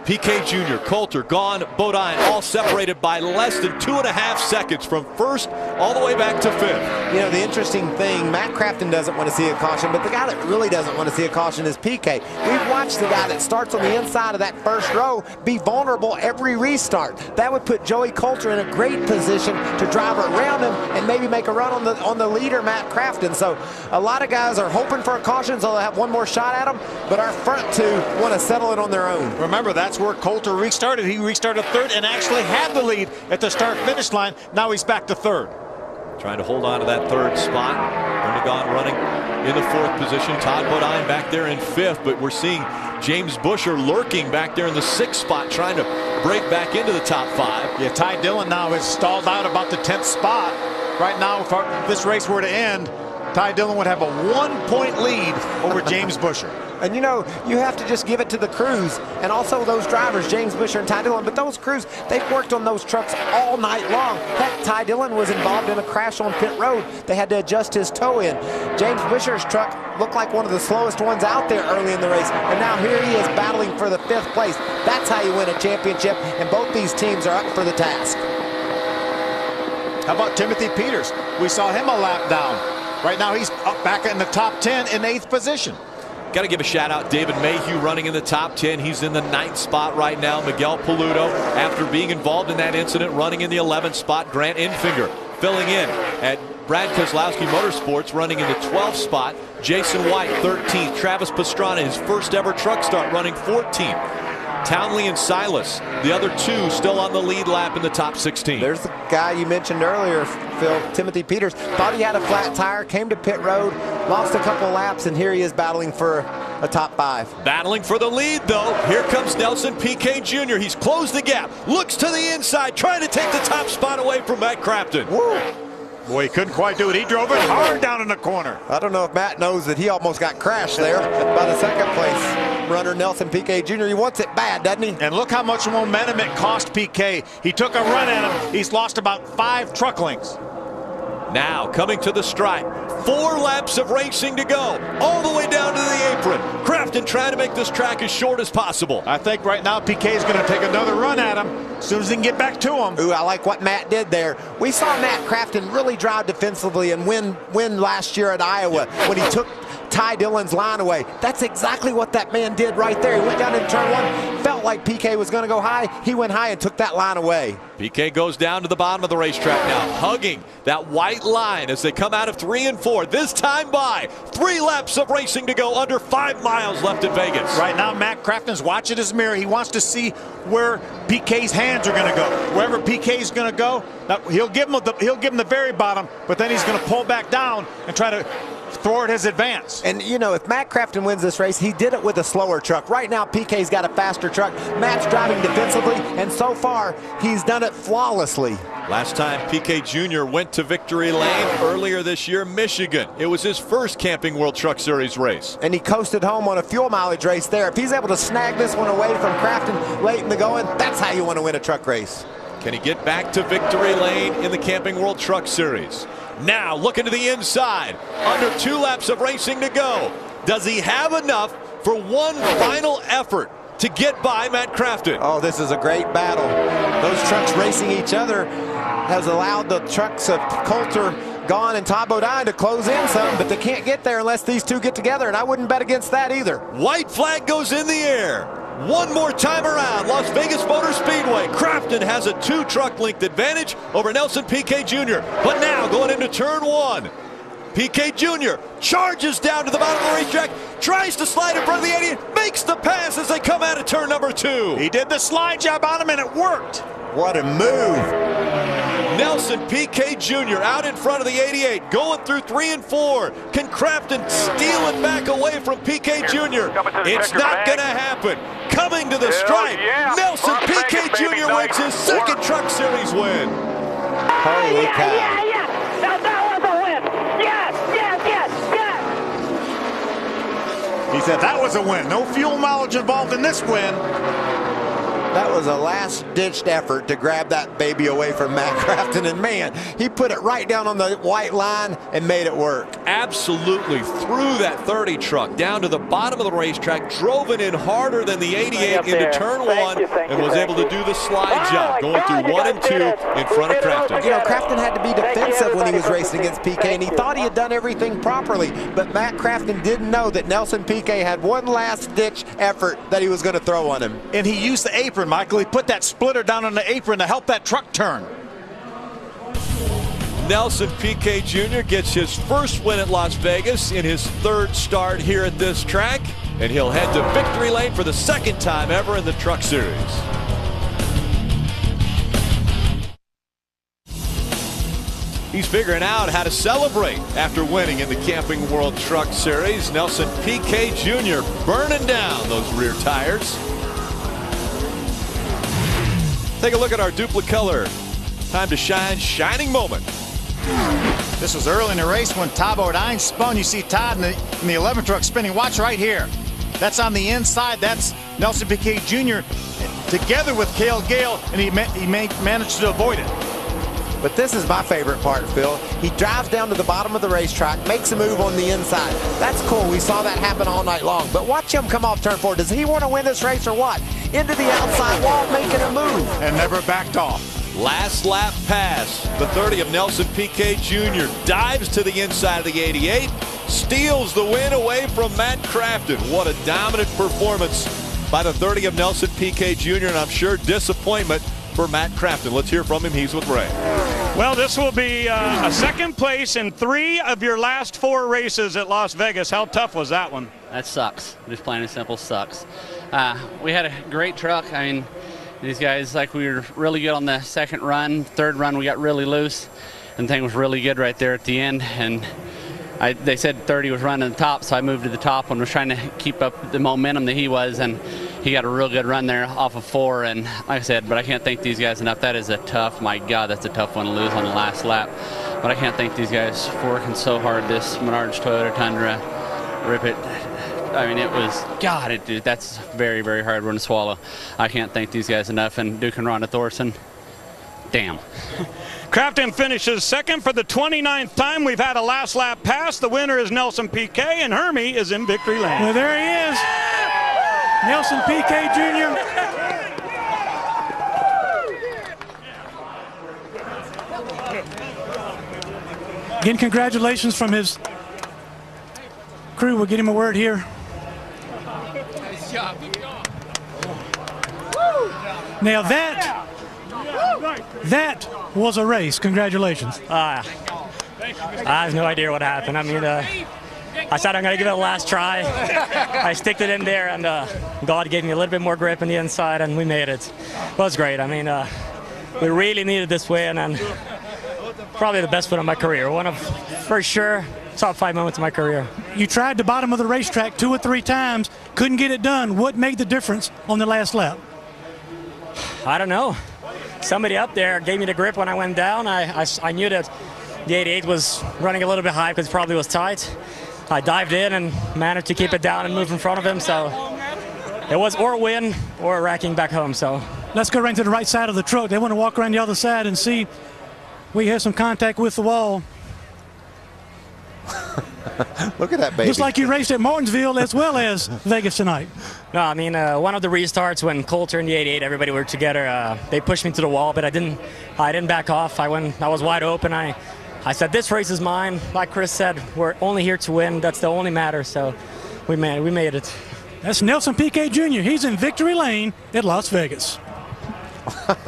Piquet Jr., Coulter, Gaughan, Bodine, all separated by less than 2.5 seconds from 1st all the way back to 5th. You know, the interesting thing, Matt Crafton doesn't want to see a caution, but the guy that really doesn't want to see a caution is Piquet. We've watched the guy that starts on the inside of that 1st row be vulnerable every restart. That would put Joey Coulter in a great position to drive around him and maybe make a run on the leader, Matt Crafton. So a lot of guys are hoping for a caution, so they'll have one more shot at him, but our front 2 want to settle it on their own. Remember, that's where Coulter restarted. He restarted 3rd and actually had the lead at the start-finish line. Now he's back to 3rd. Trying to hold on to that 3rd spot. Brendan Gaughan running in the 4th position. Todd Bodine back there in 5th, but we're seeing James Buescher lurking back there in the 6th spot, trying to break back into the top 5. Yeah, Ty Dillon now is stalled out about the 10th spot. Right now, if this race were to end, Ty Dillon would have a 1-point lead over James Buescher. And you know, you have to just give it to the crews and also those drivers, James Buescher and Ty Dillon. But those crews, they've worked on those trucks all night long. Heck, Ty Dillon was involved in a crash on pit road. They had to adjust his toe in. James Buescher's truck looked like one of the slowest ones out there early in the race. And now here he is battling for the 5th place. That's how you win a championship. And both these teams are up for the task. How about Timothy Peters? We saw him a lap down. Right now he's up back in the top 10 in 8th position. Got to give a shout out David Mayhew running in the top 10. He's in the 9th spot right now. Miguel Paludo, after being involved in that incident, running in the 11th spot. Grant Enfinger filling in at Brad Keselowski Motorsports, running in the 12th spot. Jason White 13th. Travis Pastrana, his 1st ever truck start, running 14th. Townley and Silas, the other 2 still on the lead lap in the top 16. There's the guy you mentioned earlier, Phil, Timothy Peters. Thought he had a flat tire, came to pit road, lost a couple laps, and here he is battling for a top 5. Battling for the lead, though. Here comes Nelson Piquet Jr. He's closed the gap, looks to the inside, trying to take the top spot away from Matt Crafton. Woo. Boy, he couldn't quite do it. He drove it hard down in the corner. I don't know if Matt knows that he almost got crashed there by the 2nd place runner, Nelson Piquet Jr. He wants it bad, doesn't he? And look how much momentum it cost Piquet. He took a run at him. He's lost about 5 truck lengths. Now coming to the stripe. 4 laps of racing to go, all the way down to the apron. Crafton trying to make this track as short as possible. I think right now Piquet is going to take another run at him as soon as he can get back to him. Ooh, I like what Matt did there. We saw Matt Crafton really drive defensively and win last year at Iowa when he took Ty Dillon's line away. That's exactly what that man did right there. He went down in turn 1, felt like Piquet was going to go high. He went high and took that line away. Piquet goes down to the bottom of the racetrack now, hugging that white line as they come out of 3 and 4. This time by 3 laps of racing to go, under 5 miles left in Vegas. Right now, Matt Crafton's watching his mirror. He wants to see where Piquet's hands are going to go. Wherever Piquet's going to go, now he'll give him the very bottom, but then he's going to pull back down and try to thwart his advance. And you know, if Matt Crafton wins this race, he did it with a slower truck. Right now, Piquet's got a faster truck. Matt's driving defensively, and so far, he's done it flawlessly. Last time Piquet Jr. went to victory lane earlier this year, Michigan. It was his first Camping World Truck Series race. And he coasted home on a fuel mileage race there. If he's able to snag this one away from Crafton late in the going, that's how you want to win a truck race. Can he get back to victory lane in the Camping World Truck Series? Now looking to the inside. Under 2 laps of racing to go. Does he have enough for one final effort to get by Matt Crafton? Oh, this is a great battle. Those trucks racing each other has allowed the trucks of Coulter, Gahn, and Todd Bodine to close in some, but they can't get there unless these two get together, and I wouldn't bet against that either. White flag goes in the air. One more time around Las Vegas Motor Speedway. Crafton has a 2-truck length advantage over Nelson Piquet Jr. But now going into turn 1. Piquet Jr. charges down to the bottom of the racetrack, tries to slide in front of the 88, makes the pass as they come out of turn number 2. He did the slide job on him, and it worked. What a move. Nelson Piquet Jr. out in front of the 88, going through 3 and 4. Can Crafton steal it back away from Piquet Jr.? It's not going to happen. Coming to the stripe, Nelson Piquet Jr. wins his 2nd Truck Series win. Holy cow. That was a win. Yes. He said that was a win. No fuel mileage involved in this win. That was a last-ditched effort to grab that baby away from Matt Crafton, and man, he put it right down on the white line and made it work. Absolutely threw that 30 truck down to the bottom of the racetrack, drove it in harder than the 88 into turn 1, and was able to do the slide job, going through 1 and 2 in front of Crafton. You know, Crafton had to be defensive when he was racing against Piquet, and he thought he had done everything properly, but Matt Crafton didn't know that Nelson Piquet had one last-ditch effort that he was going to throw on him. And he used the apron, Michael. He put that splitter down on the apron to help that truck turn. Nelson Piquet Jr. gets his first win at Las Vegas in his 3rd start here at this track, and he'll head to victory lane for the 2nd time ever in the Truck Series. He's figuring out how to celebrate after winning in the Camping World Truck Series. Nelson Piquet Jr. burning down those rear tires. Take a look at our Duplicolor Time to Shine shining moment. This was early in the race when Todd Bodine spun. You see Todd in the 11 truck spinning. Watch right here. That's on the inside. That's Nelson Piquet Jr. together with Cale Gale, and he managed to avoid it. But this is my favorite part, Phil. He drives down to the bottom of the racetrack, makes a move on the inside. That's cool. We saw that happen all night long. But watch him come off turn 4. Does he want to win this race or what? Into the outside wall, making a move. And never backed off. Last lap pass. The 30 of Nelson Piquet Jr. dives to the inside of the 88. Steals the win away from Matt Crafton. What a dominant performance by the 30 of Nelson Piquet Jr. And I'm sure disappointment for Matt Crafton. Let's hear from him. He's with Ray. Well, this will be a 2nd place in 3 of your last 4 races at Las Vegas. How tough was that one? That sucks. Just plain and simple sucks. We had a great truck. I mean, these guys, like, we were really good on the 2nd run. 3rd run, we got really loose, and the thing was really good right there at the end. And they said 30 was running the top, so I moved to the top and was trying to keep up the momentum that he was, and he got a real good run there off of 4. And like I said, but I can't thank these guys enough. That is a tough, my God, that's a tough one to lose on the last lap. But I can't thank these guys for working so hard. This Menards Toyota Tundra, rip it. I mean, it was, God, that's a very, very hard one to swallow. I can't thank these guys enough. And Duke and Rhonda Thorson, damn. Crafton finishes 2nd for the 29th time. We've had a last lap pass. The winner is Nelson Piquet, and Hermie is in victory lane. Well, there he is. Nelson Piquet Jr. Again, congratulations from his crew. We'll get him a word here. Nice job. Now that was a race. Congratulations. I have no idea what happened. I mean, I said I'm going to give it a last try. I sticked it in there, and God gave me a little bit more grip in the inside, and we made it. It was great. I mean, we really needed this win, and probably the best win of my career. One of, for sure, top 5 moments of my career. You tried the bottom of the racetrack 2 or 3 times, couldn't get it done. What made the difference on the last lap? I don't know. Somebody up there gave me the grip when I went down. I knew that the 88 was running a little bit high because it probably was tight. I dived in and managed to keep it down and move in front of him. So it was or win or racking back home. So let's go right to the right side of the truck. They want to walk around the other side and see. We have some contact with the wall. Look at that baby. Looks like you raced at Martinsville as well as Vegas tonight. No, I mean, one of the restarts when Coulter and the 88, everybody were together. They pushed me to the wall, but I didn't back off. I was wide open. I said, this race is mine. Like Chris said, we're only here to win. That's the only matter. So we made it. That's Nelson Piquet Jr. He's in victory lane at Las Vegas.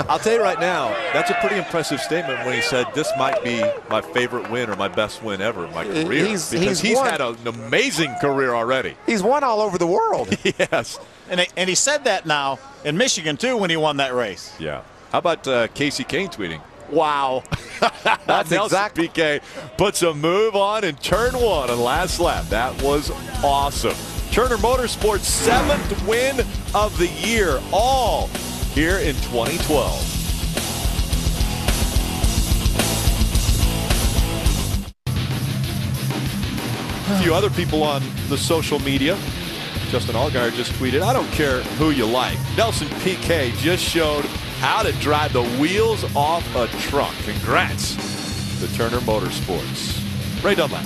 I'll tell you right now, that's a pretty impressive statement when he said this might be my favorite win or my best win ever in my career. He's had an amazing career already. He's won all over the world. Yes. And he said that now in Michigan, too, when he won that race. Yeah. How about Casey Kane tweeting? Wow. That's exactly. Piquet puts a move on in turn 1 on last lap. That was awesome. Turner Motorsports' 7th win of the year, all here in 2012. A few other people on the social media. Justin Allgaier just tweeted, I don't care who you like. Nelson Piquet just showed how to drive the wheels off a truck. Congrats to Turner Motorsports. Ray Dunlap.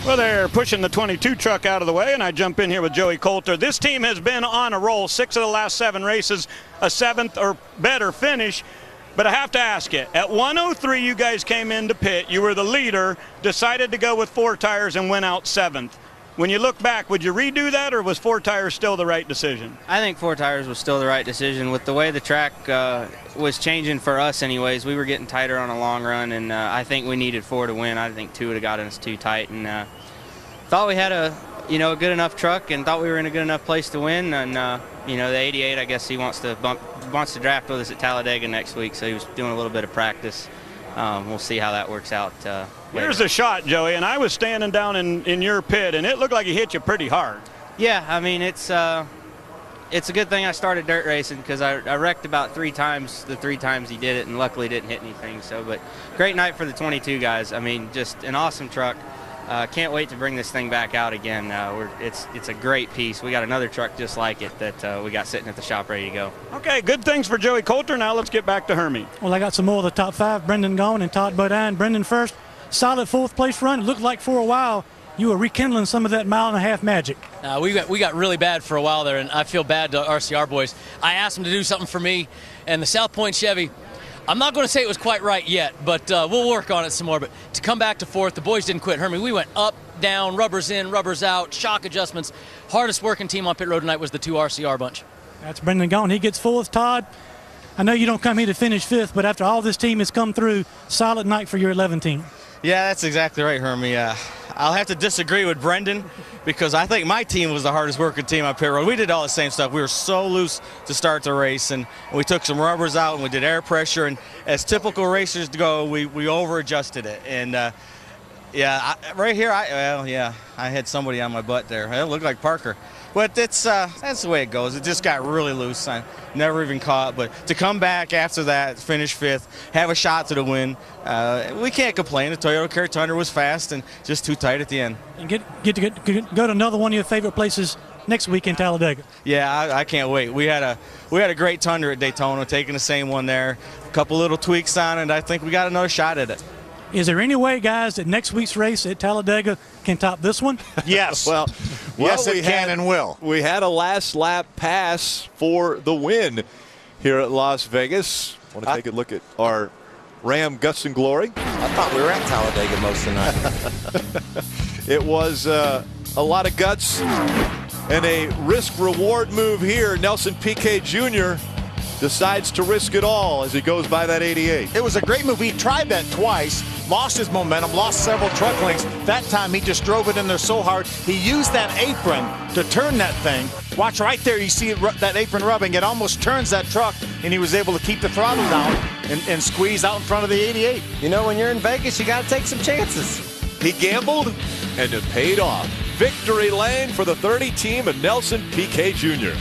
Well, they're pushing the 22 truck out of the way, and I jump in here with Joey Coulter. This team has been on a roll. 6 of the last 7 races, a 7th or better finish. But I have to ask you, at 103 you guys came into pit. You were the leader, decided to go with 4 tires and went out 7th. When you look back, would you redo that, or was 4 tires still the right decision? I think 4 tires was still the right decision. With the way the track was changing for us anyways, we were getting tighter on a long run, and I think we needed 4 to win. I think 2 would have gotten us too tight, and thought we had a good enough truck and thought we were in a good enough place to win. And the 88, I guess he wants to draft with us at Talladega next week, so he was doing a little bit of practice. We'll see how that works out. Here's a shot, Joey, and I was standing down in your pit, and it looked like he hit you pretty hard. Yeah, I mean, it's a good thing I started dirt racing, because I wrecked about 3 times the 3 times he did it, and luckily didn't hit anything. So, but great night for the 22 guys. I mean, just an awesome truck. Can't wait to bring this thing back out again. It's a great piece. We got another truck just like it that we got sitting at the shop ready to go. Okay, good things for Joey Coulter. Now let's get back to Hermie. Well, I got some more of the top 5. Brendan Gaughan and Todd Bodine. Brendan first, solid 4th place run. It looked like for a while you were rekindling some of that 1.5-mile magic. We got really bad for a while there, and I feel bad to RCR boys. I asked them to do something for me, and the South Point Chevy, I'm not going to say it was quite right yet, but we'll work on it some more. But to come back to 4th, the boys didn't quit. Hermie, we went up, down, rubbers in, rubbers out, shock adjustments. Hardest working team on pit road tonight was the 2 RCR bunch. That's Brendan Gaughan. He gets 4th. Todd, I know you don't come here to finish 5th, but after all this team has come through, solid night for your 11 team. Yeah, that's exactly right, Hermie. I'll have to disagree with Brendan, because I think my team was the hardest working team on pit road. We did all the same stuff. We were so loose to start the race, and we took some rubbers out, and we did air pressure, and as typical racers go, we over-adjusted it. And right here, I had somebody on my butt there. It looked like Parker. But that's the way it goes. It just got really loose. I never even caught. But to come back after that, finish 5th, have a shot to the win, we can't complain. The Toyota Care Tundra was fast and just too tight at the end. And get to go to another one of your favorite places next week in Talladega. Yeah, I can't wait. We had a great Tundra at Daytona, taking the same one there. A couple little tweaks on it, and I think we got another shot at it. Is there any way, guys, that next week's race at Talladega can top this one? Yes. Well, yes, it can and will. We had a last lap pass for the win here at Las Vegas. I want to take a look at our Ram Guts and Glory. I thought we were at Talladega most of the night. It was a lot of guts and a risk-reward move here. Nelson Piquet Jr. decides to risk it all as he goes by that 88. It was a great move. He tried that twice, lost his momentum, lost several truck lengths. That time he just drove it in there so hard. He used that apron to turn that thing. Watch right there, you see that apron rubbing. It almost turns that truck, and he was able to keep the throttle down and squeeze out in front of the 88. You know, when you're in Vegas, you got to take some chances. He gambled, and it paid off. Victory lane for the 30 team and Nelson Piquet Jr.